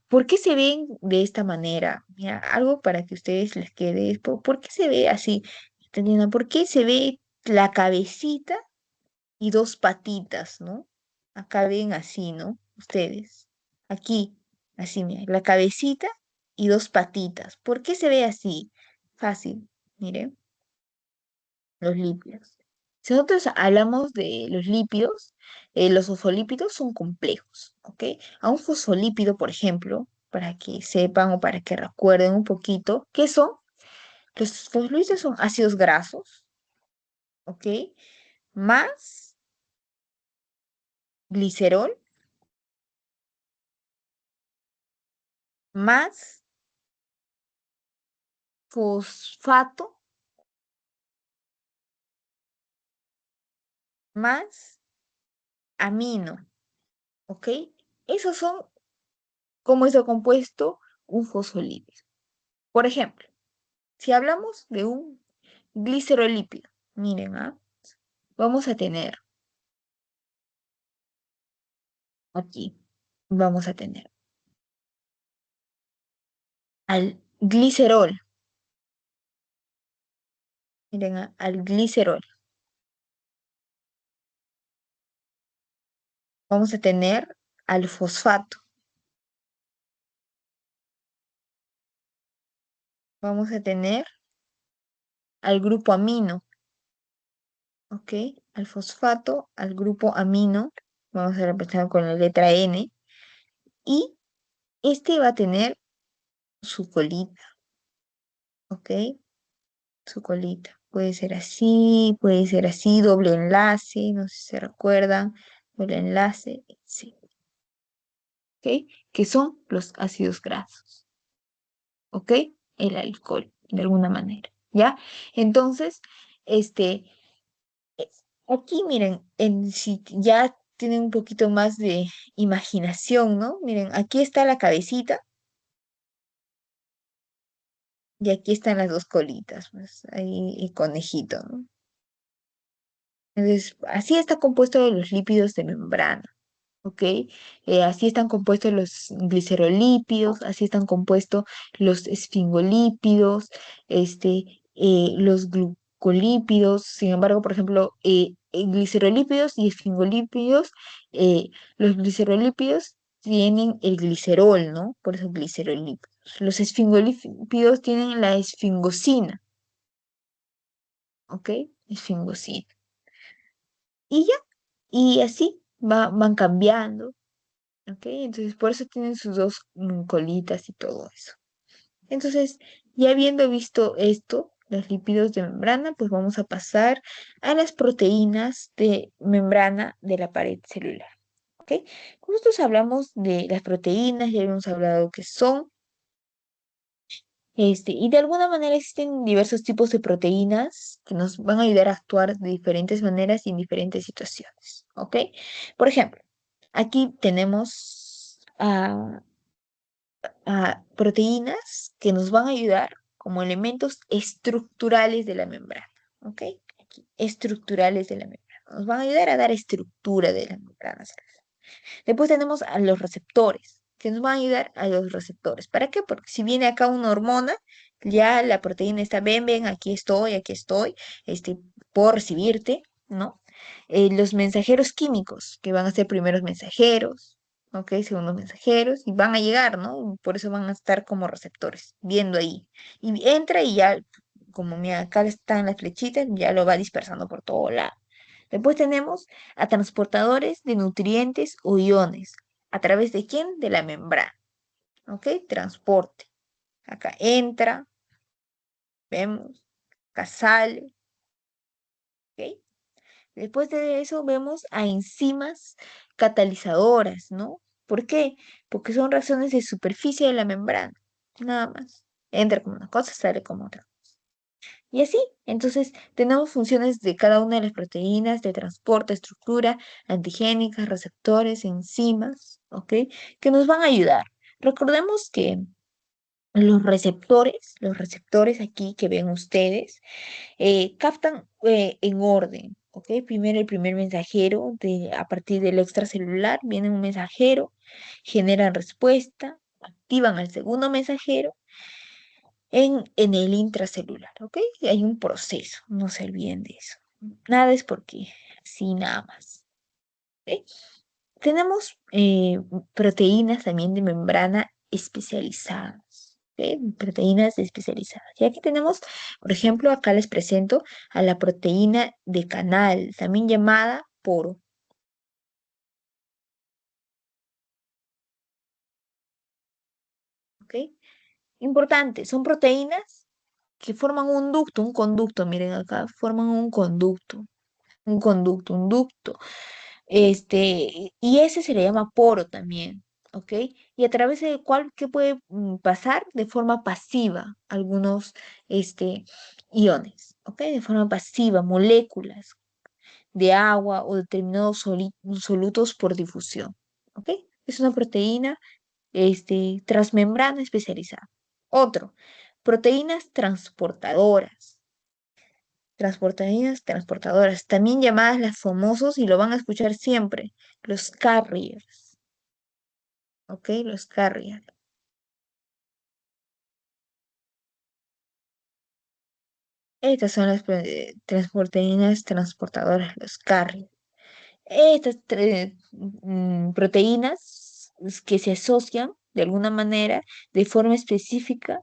¿por qué se ven de esta manera? Mira, algo para que ustedes les quede, es ¿por qué se ve así? Tatiana? ¿Por qué se ve la cabecita y dos patitas, ¿no? Acá ven así, ¿no? Ustedes. Aquí, así, mira, la cabecita y dos patitas. ¿Por qué se ve así? Fácil, miren los lípidos. Si nosotros hablamos de los lípidos, los fosfolípidos son complejos, ¿ok? A un fosfolípido, por ejemplo, para que sepan o para que recuerden un poquito, ¿qué son? Los fosfolípidos son ácidos grasos, ¿ok? Más glicerol, más fosfato más amino, ¿ok? Esos son cómo está compuesto un fosfolípido. Por ejemplo, si hablamos de un glicerolípido, miren, vamos a tener aquí, vamos a tener al glicerol, miren, al glicerol. Vamos a tener al fosfato, vamos a tener al grupo amino, ¿ok? Al fosfato, al grupo amino, vamos a representar con la letra N, y este va a tener su colita, ¿ok? Su colita. Puede ser así, doble enlace, no sé si se recuerdan, doble enlace, sí, ¿ok? Que son los ácidos grasos, ¿ok? El alcohol, de alguna manera, ¿ya? Entonces, este, eh, aquí miren, si ya tienen un poquito más de imaginación, ¿no? Miren, aquí está la cabecita y aquí están las dos colitas, pues, ahí el conejito, ¿no? Entonces, así está compuesto de los lípidos de membrana, ¿ok? Así están compuestos los glicerolípidos, así están compuestos los esfingolípidos, los glucolípidos. Sin embargo, por ejemplo, en glicerolípidos y esfingolípidos, eh, los glicerolípidos tienen el glicerol, ¿no? Por eso glicerolípidos. Los esfingolípidos tienen la esfingosina, ¿ok? Esfingosina. Y ya, y así van cambiando, ¿ok? Entonces, por eso tienen sus dos colitas y todo eso. Entonces, ya habiendo visto esto, los lípidos de membrana, pues vamos a pasar a las proteínas de membrana de la pared celular, ¿ok? Nosotros hablamos de las proteínas, ya habíamos hablado que son, y de alguna manera existen diversos tipos de proteínas que nos van a ayudar a actuar de diferentes maneras y en diferentes situaciones, ¿ok? Por ejemplo, aquí tenemos a proteínas que nos van a ayudar como elementos estructurales de la membrana, ¿ok? Aquí, estructurales de la membrana. Nos van a ayudar a dar estructura de la membrana celular. Después tenemos a los receptores, que nos van a ayudar a los receptores. ¿Para qué? Porque si viene acá una hormona, ya la proteína está, ven, aquí estoy, puedo recibirte, ¿no? Los mensajeros químicos, que van a ser primeros mensajeros, ¿ok? Segundos mensajeros, y van a llegar, ¿no? Por eso van a estar como receptores, viendo ahí. Y entra y ya, como mira, acá están las flechitas, ya lo va dispersando por todo lado. Después tenemos a transportadores de nutrientes o iones. ¿A través de quién? De la membrana. ¿Ok? Transporte. Acá entra, vemos, acá sale. ¿Ok? Después de eso vemos a enzimas catalizadoras, ¿no? ¿Por qué? Porque son reacciones de superficie de la membrana. Nada más. Entra como una cosa, sale como otra. Y así, entonces, tenemos funciones de cada una de las proteínas de transporte, estructura, antigénicas, receptores, enzimas, ¿ok? Que nos van a ayudar. Recordemos que los receptores aquí que ven ustedes, captan en orden, ¿ok? Primero el primer mensajero, a partir del extracelular, viene un mensajero, generan respuesta, activan al segundo mensajero en el intracelular, ¿ok? Hay un proceso, no se olviden de eso. Nada es porque sí, nada más. ¿Ok? Tenemos proteínas también de membrana especializadas, ¿ok? Proteínas especializadas. Y aquí tenemos, por ejemplo, acá les presento a la proteína de canal, también llamada poro, ¿ok? Importante, son proteínas que forman un conducto, miren acá, forman un ducto, y ese se le llama poro también, ¿ok? Y a través del cual, ¿qué puede pasar? De forma pasiva algunos, iones, ¿ok? De forma pasiva, moléculas de agua o determinados solutos por difusión. ¿Ok? Es una proteína transmembrana especializada. Otro, proteínas transportadoras. Transportadoras, también llamadas las famosos, y lo van a escuchar siempre, los carriers. ¿Ok? Los carriers. Estas son las proteínas transportadoras, los carriers. Estas proteínas que se asocian de alguna manera, de forma específica,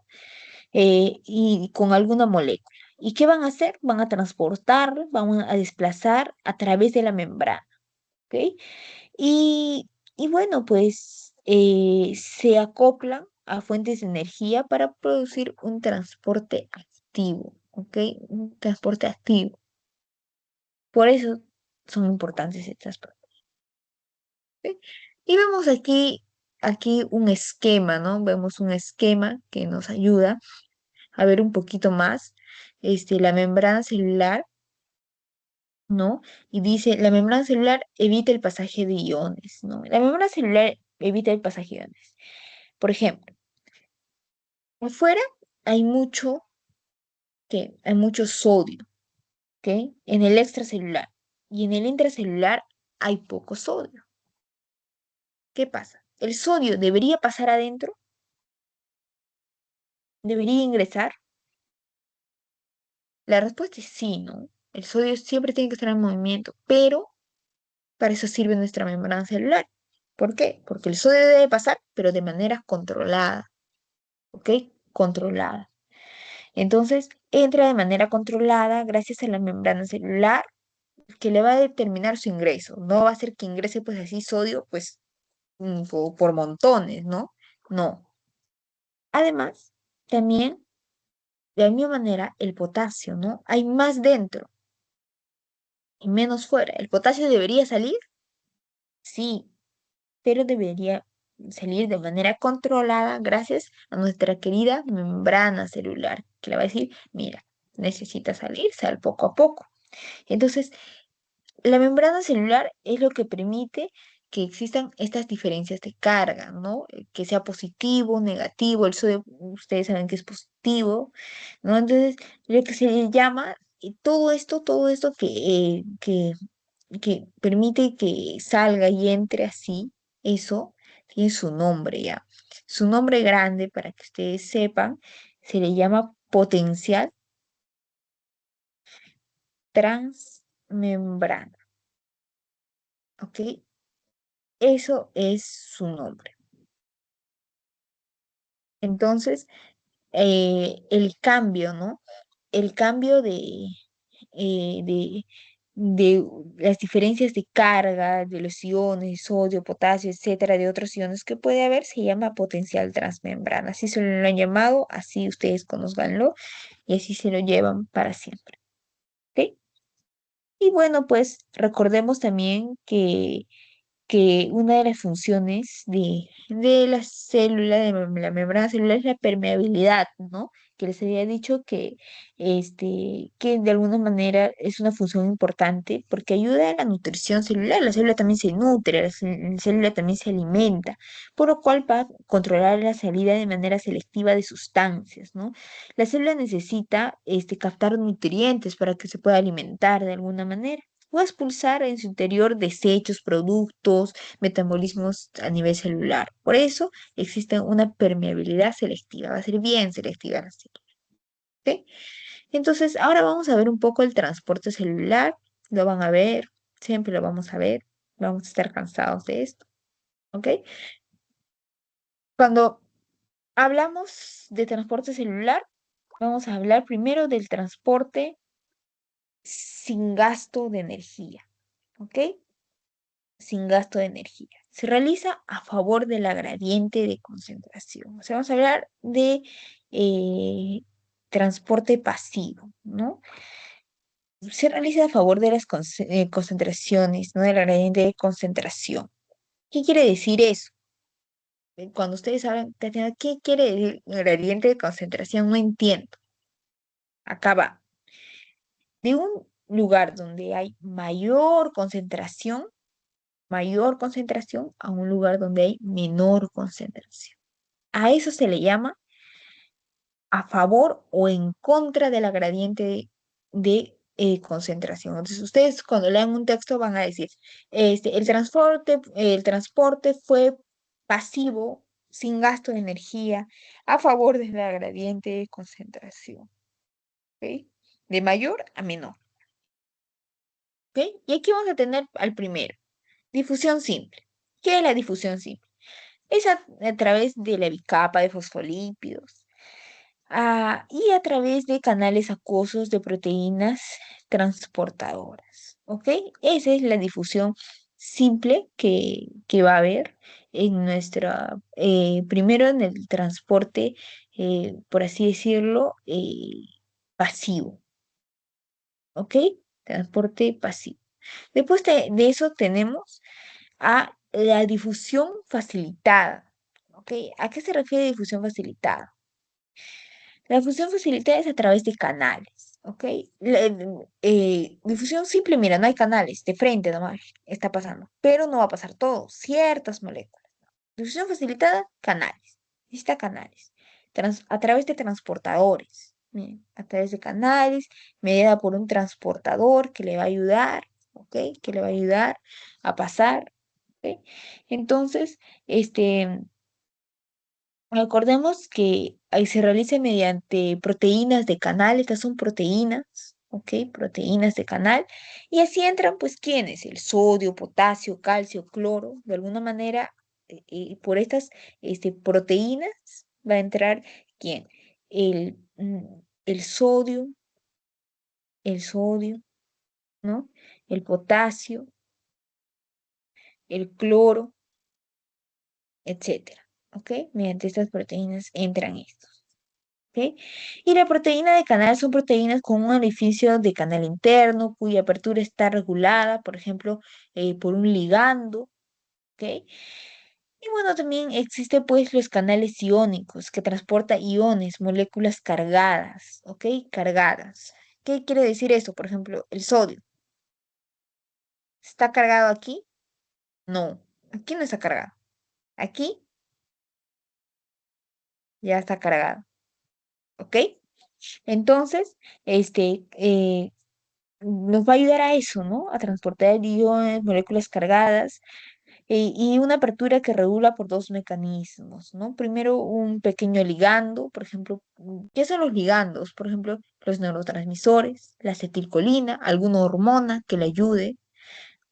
y con alguna molécula. ¿Y qué van a hacer? Van a transportar, van a desplazar a través de la membrana. ¿Ok? Y bueno, pues se acoplan a fuentes de energía para producir un transporte activo. ¿Ok? Un transporte activo. Por eso son importantes estas proteínas. ¿Ok? Y vemos aquí un esquema, ¿no? Vemos un esquema que nos ayuda a ver un poquito más la membrana celular, ¿no? Y dice, la membrana celular evita el pasaje de iones, ¿no? La membrana celular evita el pasaje de iones. Por ejemplo, afuera hay mucho, ¿qué? Hay mucho sodio, ¿ok? En el extracelular. Y en el intracelular hay poco sodio. ¿Qué pasa? ¿El sodio debería pasar adentro? ¿Debería ingresar? La respuesta es sí, ¿no? El sodio siempre tiene que estar en movimiento, pero para eso sirve nuestra membrana celular. ¿Por qué? Porque el sodio debe pasar, pero de manera controlada. ¿Ok? Controlada. Entonces, entra de manera controlada gracias a la membrana celular que le va a determinar su ingreso. No va a ser que ingrese pues así sodio pues por montones, ¿no? No. Además, también, de la misma manera, el potasio, ¿no? Hay más dentro y menos fuera. ¿El potasio debería salir? Sí, pero debería salir de manera controlada gracias a nuestra querida membrana celular, que le va a decir, mira, necesita salir, sal poco a poco. Entonces, la membrana celular es lo que permite que existan estas diferencias de carga, ¿no? Que sea positivo, negativo, el sodio, ustedes saben que es positivo, ¿no? Entonces, lo que se le llama, todo esto que permite que salga y entre así, eso tiene su nombre ya. Su nombre grande, para que ustedes sepan, se le llama potencial transmembrana. ¿Ok? Eso es su nombre. Entonces, el cambio, ¿no? El cambio eh, de, de las diferencias de carga de los iones, sodio, potasio, etcétera, de otros iones que puede haber, se llama potencial transmembrana. Así se lo han llamado, así ustedes conozcanlo y así se lo llevan para siempre. ¿Ok? Y bueno, pues recordemos también que una de las funciones de la célula, de la membrana celular, es la permeabilidad, ¿no? Que les había dicho que de alguna manera es una función importante porque ayuda a la nutrición celular. La célula también se nutre, la célula también se alimenta, por lo cual va a controlar la salida de manera selectiva de sustancias, ¿no? La célula necesita captar nutrientes para que se pueda alimentar de alguna manera o expulsar en su interior desechos, productos, metabolismos a nivel celular. Por eso existe una permeabilidad selectiva, va a ser bien selectiva la célula. ¿Ok? Entonces, ahora vamos a ver un poco el transporte celular. Lo van a ver, siempre lo vamos a ver. Vamos a estar cansados de esto. ¿Ok? Cuando hablamos de transporte celular, vamos a hablar primero del transporte sin gasto de energía. ¿Ok? Sin gasto de energía. Se realiza a favor de la gradiente de concentración. O sea, vamos a hablar de eh, transporte pasivo, ¿no? Se realiza a favor de las concentraciones, ¿no? De la gradiente de concentración. ¿Qué quiere decir eso? Cuando ustedes saben, Tatiana, ¿qué quiere decir gradiente de concentración? No entiendo. Acá va. De un lugar donde hay mayor concentración a un lugar donde hay menor concentración. A eso se le llama a favor o en contra de la gradiente de concentración. Entonces, ustedes cuando lean un texto van a decir, el transporte fue pasivo, sin gasto de energía, a favor de la gradiente de concentración. ¿Ok? De mayor a menor. ¿Ok? Y aquí vamos a tener al primero, difusión simple. ¿Qué es la difusión simple? Es a través de la bicapa de fosfolípidos y a través de canales acuosos de proteínas transportadoras. ¿Ok? Esa es la difusión simple que va a haber en primero en el transporte, por así decirlo, pasivo. ¿Ok? Transporte pasivo. Después de eso tenemos a la difusión facilitada. ¿Ok? ¿A qué se refiere difusión facilitada? La difusión facilitada es a través de canales, ¿ok? Difusión simple, mira, no hay canales, de frente nomás está pasando, pero no va a pasar todo, ciertas moléculas. Difusión facilitada, canales, necesita canales, a través de transportadores, miren, a través de canales, mediada por un transportador que le va a ayudar, ¿ok? Que le va a ayudar a pasar, ¿ok? Entonces, recordemos que ahí se realiza mediante proteínas de canal, estas son proteínas, ¿ok? Proteínas de canal, y así entran, pues, ¿quiénes? El sodio, potasio, calcio, cloro, de alguna manera, por estas proteínas va a entrar, ¿quién? El sodio, el sodio, ¿no? El potasio, el cloro, etcétera, ¿ok? Mediante estas proteínas entran estos. ¿Ok? Y la proteína de canal son proteínas con un orificio de canal interno cuya apertura está regulada, por ejemplo, por un ligando. ¿Ok? Y bueno, también existen pues los canales iónicos que transporta iones, moléculas cargadas, ¿ok? Cargadas. ¿Qué quiere decir eso? Por ejemplo, el sodio. ¿Está cargado aquí? No, aquí no está cargado. Aquí ya está cargado, ¿ok? Entonces, nos va a ayudar a eso, ¿no? A transportar iones, moléculas cargadas y una apertura que regula por dos mecanismos, ¿no? Primero, un pequeño ligando, por ejemplo, ¿qué son los ligandos? Por ejemplo, los neurotransmisores, la acetilcolina, alguna hormona que le ayude,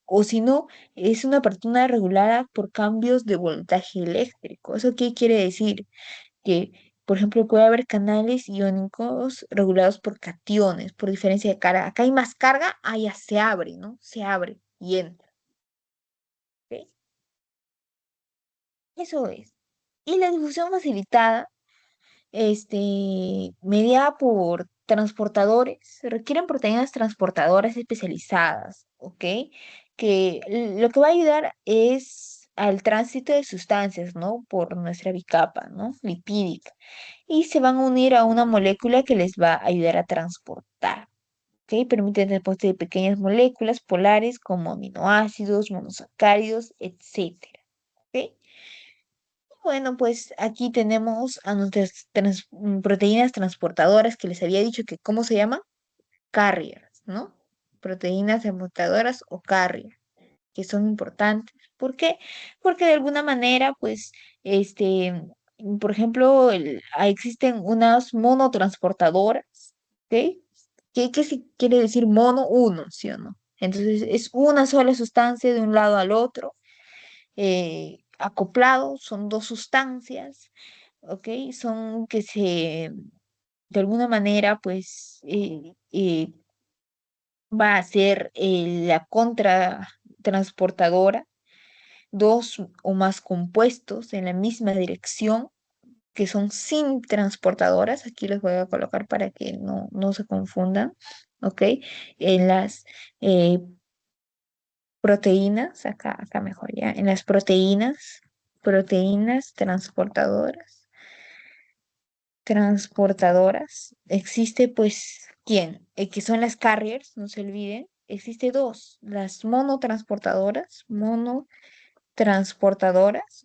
o si no, es una apertura regulada por cambios de voltaje eléctrico. ¿Eso qué quiere decir? Que, por ejemplo, puede haber canales iónicos regulados por cationes, por diferencia de carga. Acá hay más carga, allá se abre, ¿no? Se abre y entra. ¿Ok? Eso es. Y la difusión facilitada, mediada por transportadores, se requieren proteínas transportadoras especializadas, ¿ok? Que lo que va a ayudar es al tránsito de sustancias, ¿no? Por nuestra bicapa, ¿no? Lipídica. Y se van a unir a una molécula que les va a ayudar a transportar. ¿Ok? Permite el transporte de pequeñas moléculas polares como aminoácidos, monosacáridos, etcétera. ¿Ok? Bueno, pues aquí tenemos a nuestras proteínas transportadoras que les había dicho que, ¿cómo se llaman? Carriers, ¿no? Proteínas transportadoras o carrier, que son importantes. ¿Por qué? Porque de alguna manera, pues, por ejemplo, existen unas monotransportadoras, ¿ok? ¿Qué quiere decir mono? Uno, ¿sí o no? Entonces, es una sola sustancia de un lado al otro, acoplado, son dos sustancias, ¿ok? Son que de alguna manera, pues, va a ser la contratransportadora, dos o más compuestos en la misma dirección, que son sin transportadoras, aquí les voy a colocar para que no se confundan, ¿ok? En las proteínas, acá mejor ya, en las proteínas transportadoras, existe pues ¿quién? Que son las carriers, no se olviden. Existe dos, las monotransportadoras,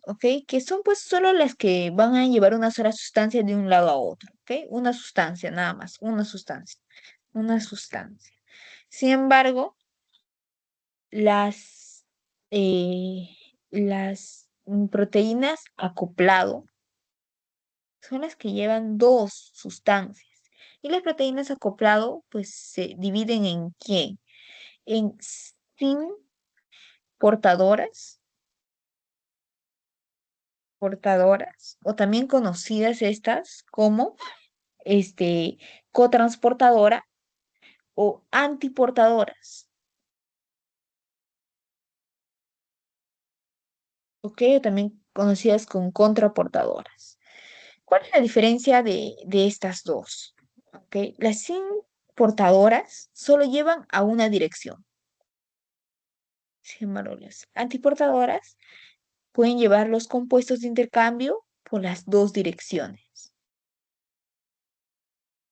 ¿ok? Que son pues solo las que van a llevar una sola sustancia de un lado a otro, ¿ok? Una sustancia, nada más, una sustancia. Sin embargo, las, eh, las proteínas acoplado son las que llevan dos sustancias. Y las proteínas acoplado, pues se dividen en ¿qué? En sin portadoras, o también conocidas estas como cotransportadora o antiportadoras, ¿ok? O también conocidas como contraportadoras. ¿Cuál es la diferencia de estas dos? ¿Ok? Las sin portadoras solo llevan a una dirección. Sin embargo, las antiportadoras pueden llevar los compuestos de intercambio por las dos direcciones.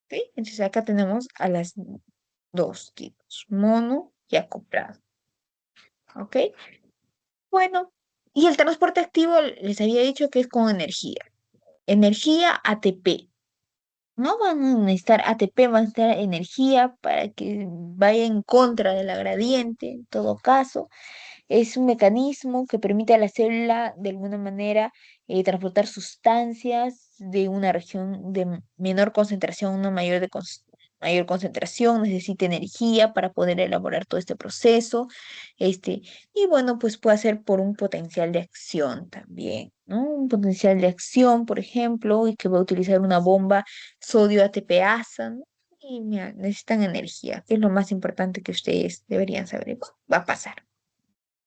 ¿Ok? Entonces acá tenemos a las dos tipos, mono y acoplado. ¿Ok? Bueno, y el transporte activo les había dicho que es con energía. Energía ATP. No van a necesitar ATP, van a necesitar energía para que vaya en contra de la gradiente, en todo caso. Es un mecanismo que permite a la célula, de alguna manera, transportar sustancias de una región de menor concentración a una mayor concentración, necesita energía para poder elaborar todo este proceso. Este, y bueno, pues puede ser por un potencial de acción también, ¿no? Un potencial de acción, por ejemplo, y que va a utilizar una bomba sodio ATPasa, ¿no? Y mira, necesitan energía, que es lo más importante que ustedes deberían saber. Va a pasar.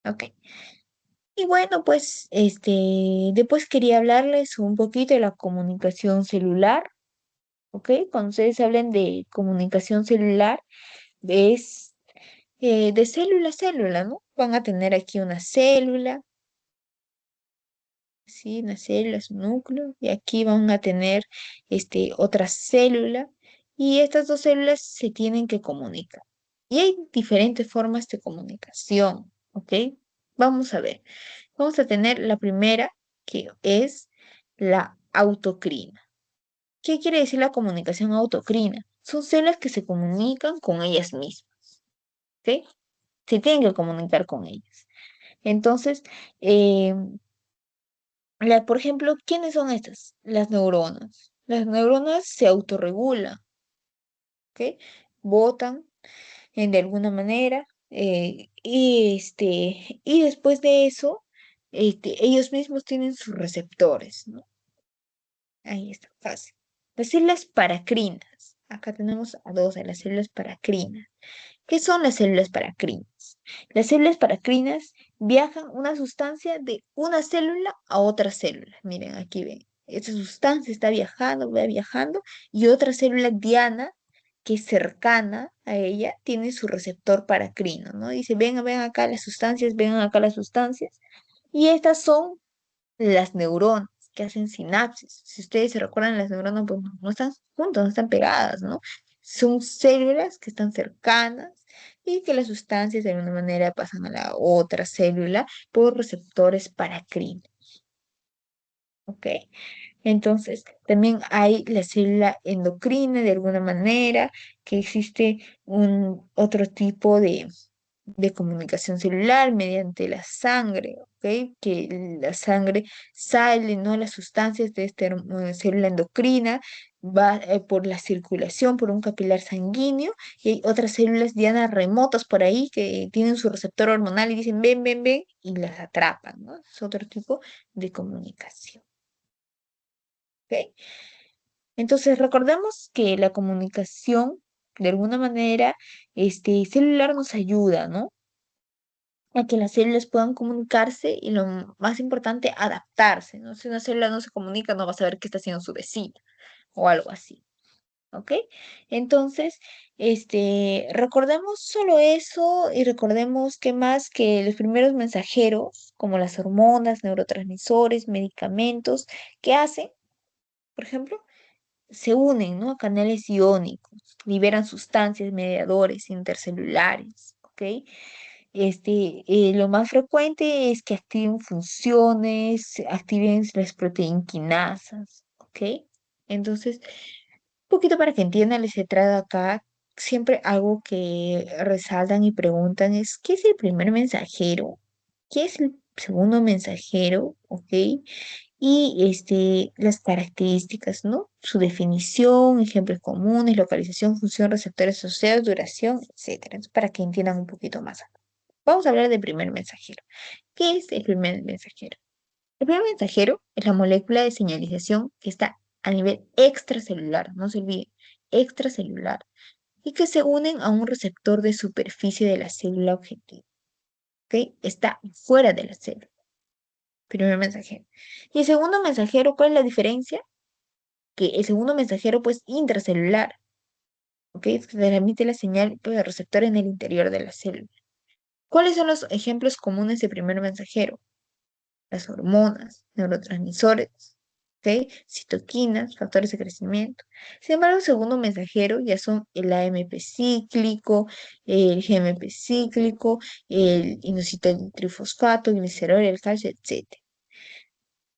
Ok. Y bueno, pues después quería hablarles un poquito de la comunicación celular, ¿ok? Cuando ustedes hablen de comunicación celular, es de célula a célula, ¿no? Van a tener aquí una célula, ¿sí? Una célula es un núcleo, y aquí van a tener otra célula, y estas dos células se tienen que comunicar. Y hay diferentes formas de comunicación, ¿ok? Vamos a ver. Vamos a tener la primera, que es la autocrina. ¿Qué quiere decir la comunicación autocrina? Son células que se comunican con ellas mismas, ¿ok? Se tienen que comunicar con ellas. Entonces, eh, por ejemplo, ¿quiénes son estas? Las neuronas. Las neuronas se autorregulan, ¿ok? Botan de alguna manera, y después de eso, ellos mismos tienen sus receptores, ¿no? Ahí está, fácil. Las células paracrinas. Acá tenemos a dos de las células paracrinas. ¿Qué son las células paracrinas? Las células paracrinas viajan una sustancia de una célula a otra célula. Miren, aquí ven. Esta sustancia está viajando, va viajando, y otra célula diana, que es cercana a ella, tiene su receptor paracrino, ¿no? Dice, vengan, vengan acá las sustancias, vengan acá las sustancias. Y estas son las neuronas que hacen sinapsis. Si ustedes se recuerdan, las neuronas pues, no están juntas, no están pegadas, ¿no? Son células que están cercanas y que las sustancias de alguna manera pasan a la otra célula por receptores paracrinos. ¿Ok? Entonces, también hay la célula endocrina de alguna manera, que existe un otro tipo de comunicación celular mediante la sangre, ¿ok? Que la sangre sale, ¿no? Las sustancias de esta célula endocrina, va por la circulación, por un capilar sanguíneo, y hay otras células dianas remotas por ahí que tienen su receptor hormonal y dicen, ven, ven, ven, y las atrapan, ¿no? Es otro tipo de comunicación, ¿ok? Entonces, recordemos que la comunicación, de alguna manera, celular nos ayuda, ¿no? A que las células puedan comunicarse y lo más importante, adaptarse, ¿no? Si una célula no se comunica, no va a saber qué está haciendo su vecino o algo así, ¿ok? Entonces, recordemos solo eso y recordemos que más que los primeros mensajeros, como las hormonas, neurotransmisores, medicamentos, ¿qué hacen? Por ejemplo, se unen, ¿no? A canales iónicos, liberan sustancias mediadores intercelulares, ¿ok? Lo más frecuente es que activen funciones, activen las proteínquinasas, ¿ok? Entonces, un poquito para que entiendan, les he traído acá siempre algo que resaltan y preguntan es, ¿qué es el primer mensajero? ¿Qué es el segundo mensajero? ¿Ok? Y las características, ¿no? Su definición, ejemplos comunes, localización, función, receptores asociados, duración, etcétera. Entonces, para que entiendan un poquito más. Vamos a hablar del primer mensajero. ¿Qué es el primer mensajero? El primer mensajero es la molécula de señalización que está a nivel extracelular, no se olvide, extracelular, y que se unen a un receptor de superficie de la célula objetivo. ¿Ok? Está fuera de la célula. Primer mensajero. Y el segundo mensajero, ¿cuál es la diferencia? Que el segundo mensajero, pues, intracelular. ¿Ok? Es que transmite la señal pues, del receptor en el interior de la célula. ¿Cuáles son los ejemplos comunes de primer mensajero? Las hormonas, neurotransmisores, ¿ok? Citoquinas, factores de crecimiento. Sin embargo, el segundo mensajero ya son el AMP cíclico, el GMP cíclico, el inositol trifosfato, glicerol, el calcio, etc.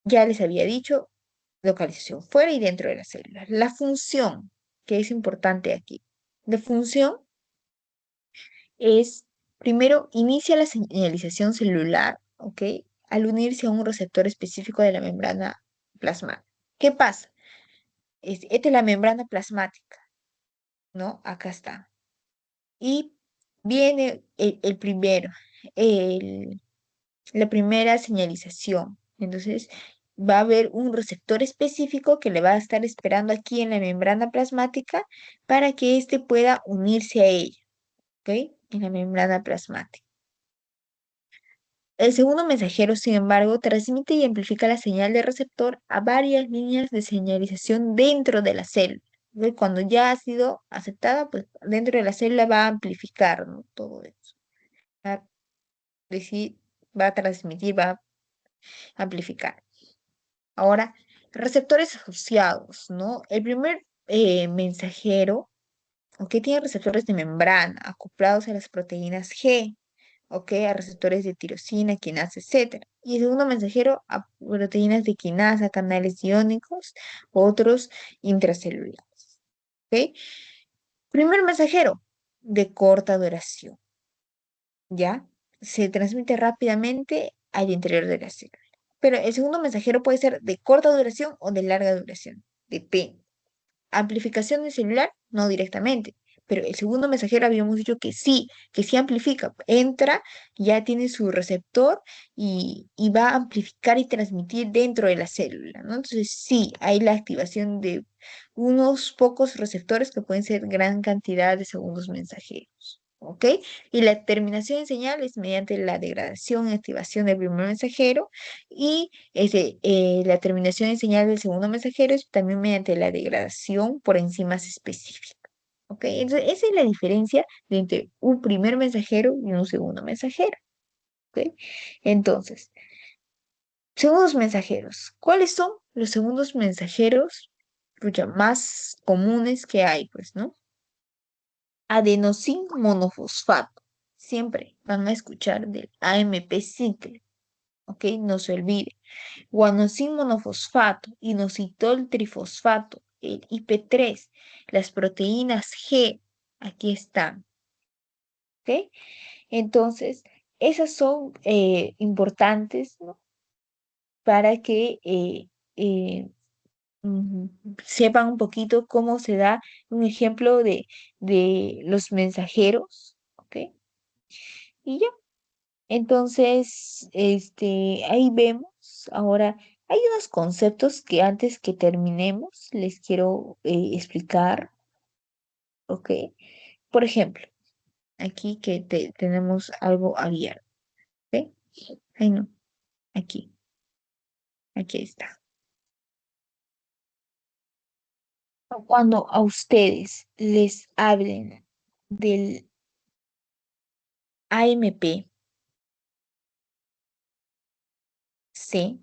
Ya les había dicho, localización fuera y dentro de la célula. La función, que es importante aquí. La función es, primero, inicia la señalización celular, ¿ok? Al unirse a un receptor específico de la membrana plasmática. ¿Qué pasa? Esta es la membrana plasmática, ¿no? Acá está. Y viene el primero, el, la primera señalización. Entonces, va a haber un receptor específico que le va a estar esperando aquí en la membrana plasmática para que éste pueda unirse a ella, ¿ok? En la membrana plasmática. El segundo mensajero, sin embargo, transmite y amplifica la señal de receptor a varias líneas de señalización dentro de la célula. ¿Ve? Cuando ya ha sido aceptada, pues dentro de la célula va a amplificar, ¿no? Todo eso. Va a decir, va a transmitir, va a amplificar. Ahora, receptores asociados, ¿no? El primer mensajero, ¿ok? Tiene receptores de membrana acoplados a las proteínas G, ¿ok? A receptores de tirosina, quinasa, etcétera. Y el segundo mensajero a proteínas de quinasa, canales iónicos, otros intracelulares, ¿ok? Primer mensajero de corta duración, ¿ya? Se transmite rápidamente al interior de la célula. Pero el segundo mensajero puede ser de corta duración o de larga duración, depende. Amplificación del celular, no directamente. Pero el segundo mensajero habíamos dicho que sí amplifica. Entra, ya tiene su receptor y va a amplificar y transmitir dentro de la célula, ¿no? Entonces sí, hay la activación de unos pocos receptores que pueden ser gran cantidad de segundos mensajeros. ¿Ok? Y la terminación de señal es mediante la degradación y activación del primer mensajero y la terminación de señal del segundo mensajero es también mediante la degradación por enzimas específicas. ¿Ok? Entonces, esa es la diferencia entre un primer mensajero y un segundo mensajero. ¿Ok? Entonces, segundos mensajeros. ¿Cuáles son los segundos mensajeros pucha, más comunes que hay? Pues, ¿no? Adenosín monofosfato. Siempre van a escuchar del AMP cíclico. ¿Ok? No se olvide. Guanosín monofosfato, inositol trifosfato, el IP3, las proteínas G, aquí están, ¿ok? Entonces, esas son importantes, ¿no? Para que mm, sepan un poquito cómo se da un ejemplo de los mensajeros, ¿ok? Y ya. Entonces, ahí vemos. Ahora, hay unos conceptos que antes que terminemos les quiero explicar, ¿ok? Por ejemplo, aquí que tenemos algo abierto, ¿ok? Ay, no, aquí, aquí está. Cuando a ustedes les hablen del AMP, ¿sí?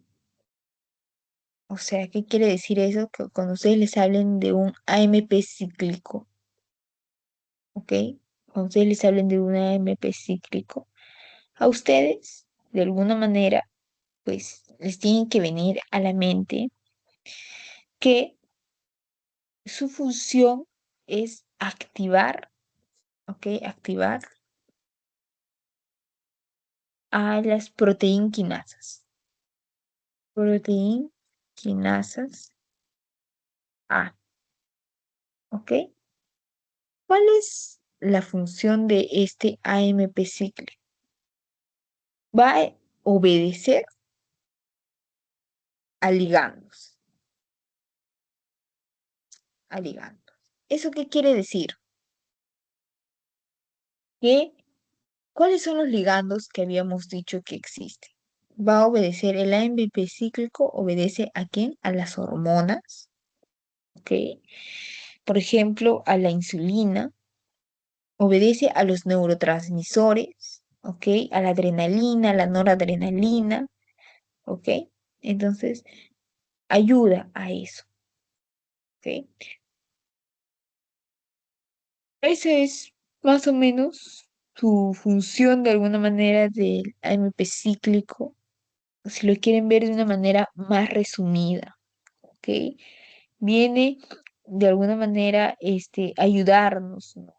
O sea, ¿qué quiere decir eso? Que cuando ustedes les hablen de un AMP cíclico, ¿ok? Cuando ustedes les hablen de un AMP cíclico, a ustedes, de alguna manera, pues les tiene que venir a la mente que su función es activar, ¿ok? Activar a las proteinquinasas. Proteinquinasas A, ¿ok? ¿Cuál es la función de este AMP cíclico? Va a obedecer a ligandos, a ligandos. ¿Eso qué quiere decir? Que, ¿cuáles son los ligandos que habíamos dicho que existen? Va a obedecer, el AMP cíclico obedece ¿a quién? A las hormonas, ¿ok? Por ejemplo, a la insulina, obedece a los neurotransmisores, ¿ok? A la adrenalina, a la noradrenalina, ¿ok? Entonces, ayuda a eso, ¿ok? Esa es más o menos su función de alguna manera del AMP cíclico, si lo quieren ver de una manera más resumida, ¿ok? Viene de alguna manera ayudarnos, ¿no?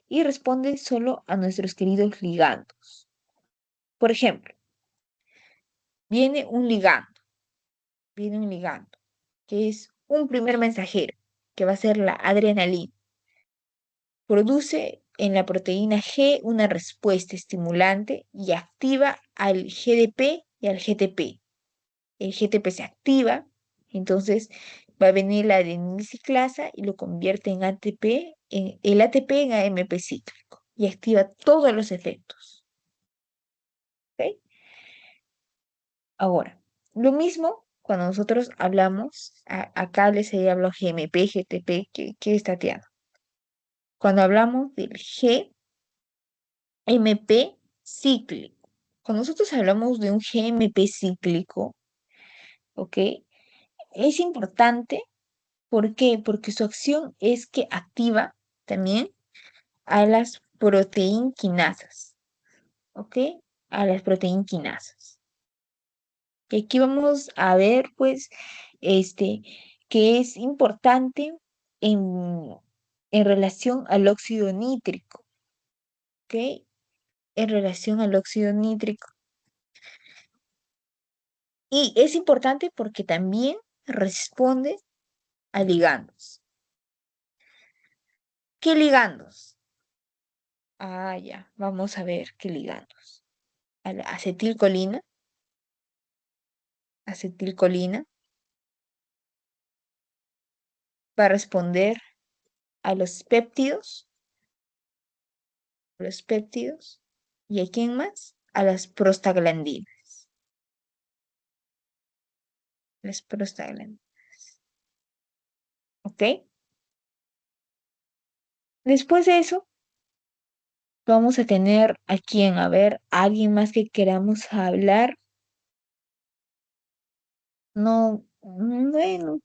Y responde solo a nuestros queridos ligandos. Por ejemplo, viene un ligando, viene un ligando, que es un primer mensajero, que va a ser la adrenalina. Produce en la proteína G una respuesta estimulante y activa al GDP y al GTP. El GTP se activa, entonces va a venir la adenosiclasa y lo convierte en ATP, en el ATP en AMP cíclico y activa todos los efectos. ¿Ok? Ahora, lo mismo cuando nosotros hablamos, acá les he hablado GMP, GTP, ¿qué es Tatiana? Cuando hablamos del GMP cíclico, cuando nosotros hablamos de un GMP cíclico, ¿ok? Es importante, ¿por qué? Porque su acción es que activa también a las proteinquinasas, ¿ok? A las proteinquinasas. Y aquí vamos a ver, pues, que es importante en, en relación al óxido nítrico, ¿ok? En relación al óxido nítrico. Y es importante porque también responde a ligandos. ¿Qué ligandos? Ah, ya, vamos a ver qué ligandos. A la acetilcolina, acetilcolina, va a responder a los péptidos, ¿y a quién más? A las prostaglandinas. Las prostaglandinas. ¿Ok? Después de eso, vamos a tener a quién, a ver, alguien más que queramos hablar. No, bueno,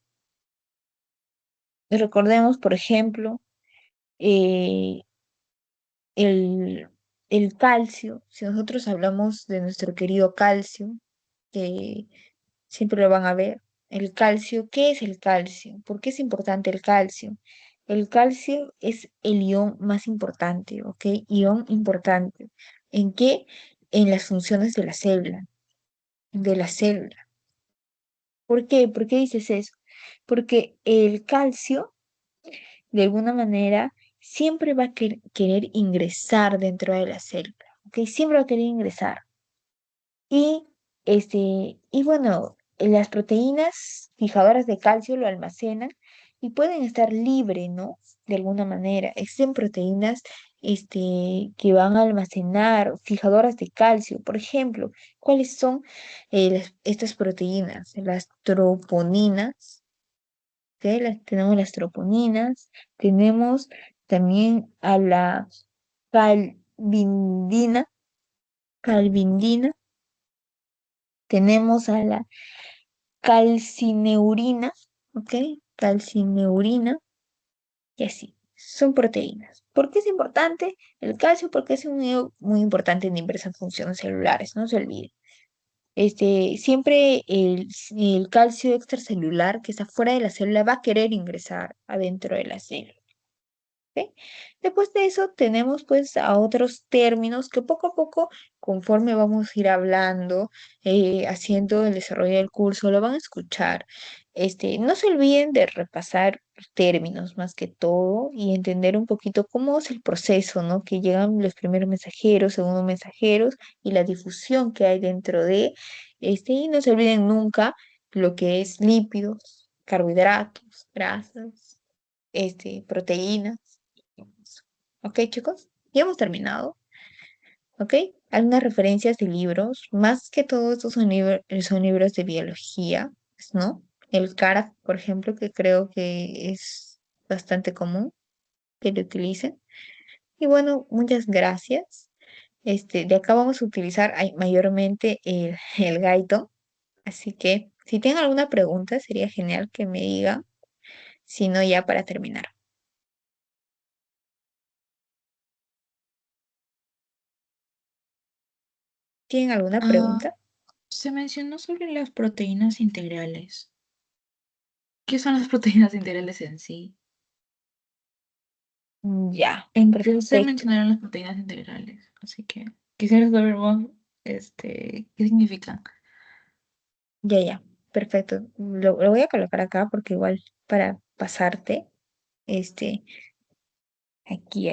recordemos, por ejemplo, eh, el, el calcio. Si nosotros hablamos de nuestro querido calcio, que siempre lo van a ver, el calcio, ¿qué es el calcio? ¿Por qué es importante el calcio? El calcio es el ion más importante, ¿ok? Ion importante. ¿En qué? En las funciones de la célula, de la célula. ¿Por qué? ¿Por qué dices eso? Porque el calcio, de alguna manera, siempre va a querer ingresar dentro de la célula, ¿ok? Siempre va a querer ingresar. Y bueno, las proteínas fijadoras de calcio lo almacenan y pueden estar libres, ¿no? De alguna manera. Existen proteínas, que van a almacenar fijadoras de calcio. Por ejemplo, ¿cuáles son estas proteínas? Las troponinas, ¿ok? Tenemos las troponinas, tenemos también a la calvindina, calvindina, tenemos a la calcineurina, ¿ok? Calcineurina y así. Son proteínas. ¿Por qué es importante el calcio? Porque es un medio muy importante en diversas funciones celulares, no se olvide. Siempre el calcio extracelular que está fuera de la célula va a querer ingresar adentro de la célula. ¿Ok? Después de eso tenemos pues a otros términos que poco a poco, conforme vamos a ir hablando, haciendo el desarrollo del curso, lo van a escuchar. No se olviden de repasar los términos más que todo y entender un poquito cómo es el proceso, ¿no? Que llegan los primeros mensajeros, segundos mensajeros y la difusión que hay dentro de y no se olviden nunca lo que es lípidos, carbohidratos, grasas, proteínas. ¿Ok, chicos? Ya hemos terminado. ¿Ok? Algunas referencias de libros. Más que todo, estos son libros de biología, ¿no? El CARAF, por ejemplo, que creo que es bastante común que lo utilicen. Y bueno, muchas gracias. De acá vamos a utilizar mayormente el Gaito. Así que si tienen alguna pregunta, sería genial que me digan. Si no, ya para terminar. ¿Tienen alguna Ah, pregunta? se mencionó sobre las proteínas integrales. ¿Qué son las proteínas integrales en sí? Ya, En qué se perfecto. mencionaron las proteínas integrales, así que quisiera saber más, qué significan. Ya, ya, perfecto. Lo voy a colocar acá porque igual para pasarte, este, aquí.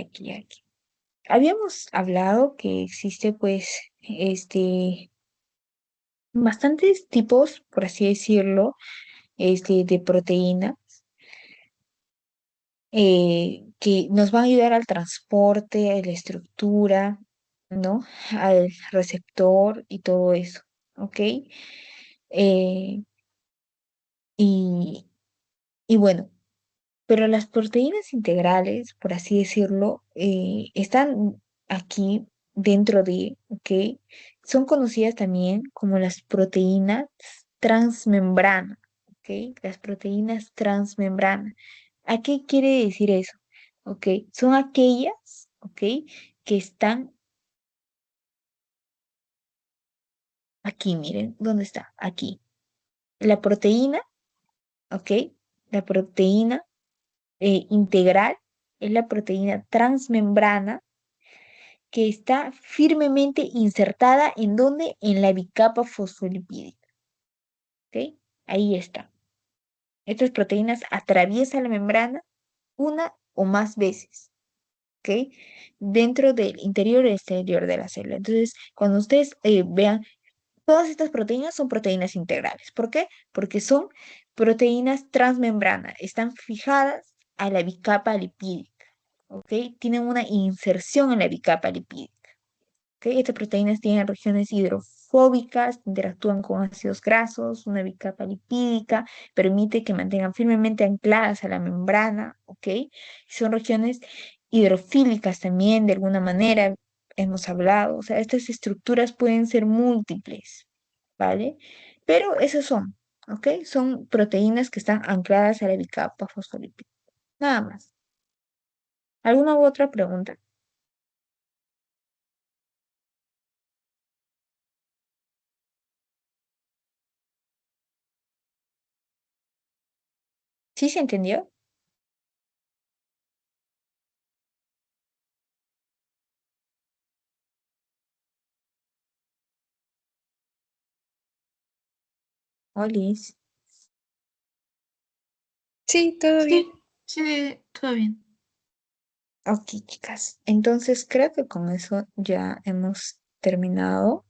Habíamos hablado que existe pues, bastantes tipos, por así decirlo, de proteína que nos van a ayudar al transporte, a la estructura, ¿no? Al receptor y todo eso, ¿ok? Eh, y, y bueno. Pero las proteínas integrales, por así decirlo, están aquí dentro de, ¿ok? Son conocidas también como las proteínas transmembrana, ¿ok? Las proteínas transmembrana. ¿A qué quiere decir eso? ¿Ok? Son aquellas, ¿ok? Que están aquí, miren, ¿dónde está? Aquí. La proteína, ¿ok? La proteína integral es la proteína transmembrana que está firmemente insertada en donde en la bicapa fosfolipídica. ¿Ok? Ahí está. Estas proteínas atraviesan la membrana una o más veces. ¿Ok? Dentro del interior y exterior de la célula. Entonces, cuando ustedes vean, todas estas proteínas son proteínas integrales. ¿Por qué? Porque son proteínas transmembrana. Están fijadas a la bicapa lipídica. ¿Ok? Tienen una inserción en la bicapa lipídica. ¿Ok? Estas proteínas tienen regiones hidrofóbicas, interactúan con ácidos grasos, una bicapa lipídica, permite que mantengan firmemente ancladas a la membrana, ¿ok? Son regiones hidrofílicas también, de alguna manera, hemos hablado, o sea, estas estructuras pueden ser múltiples, ¿vale? Pero esas son, ¿ok? Son proteínas que están ancladas a la bicapa fosfolípida. Nada más. ¿Alguna u otra pregunta? ¿Sí se entendió? Olis. Sí, todo bien. Sí, sí, todo bien. Ok, chicas. Entonces creo que con eso ya hemos terminado.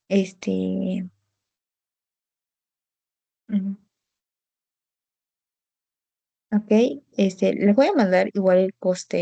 Este, mm, ok, les voy a mandar igual el post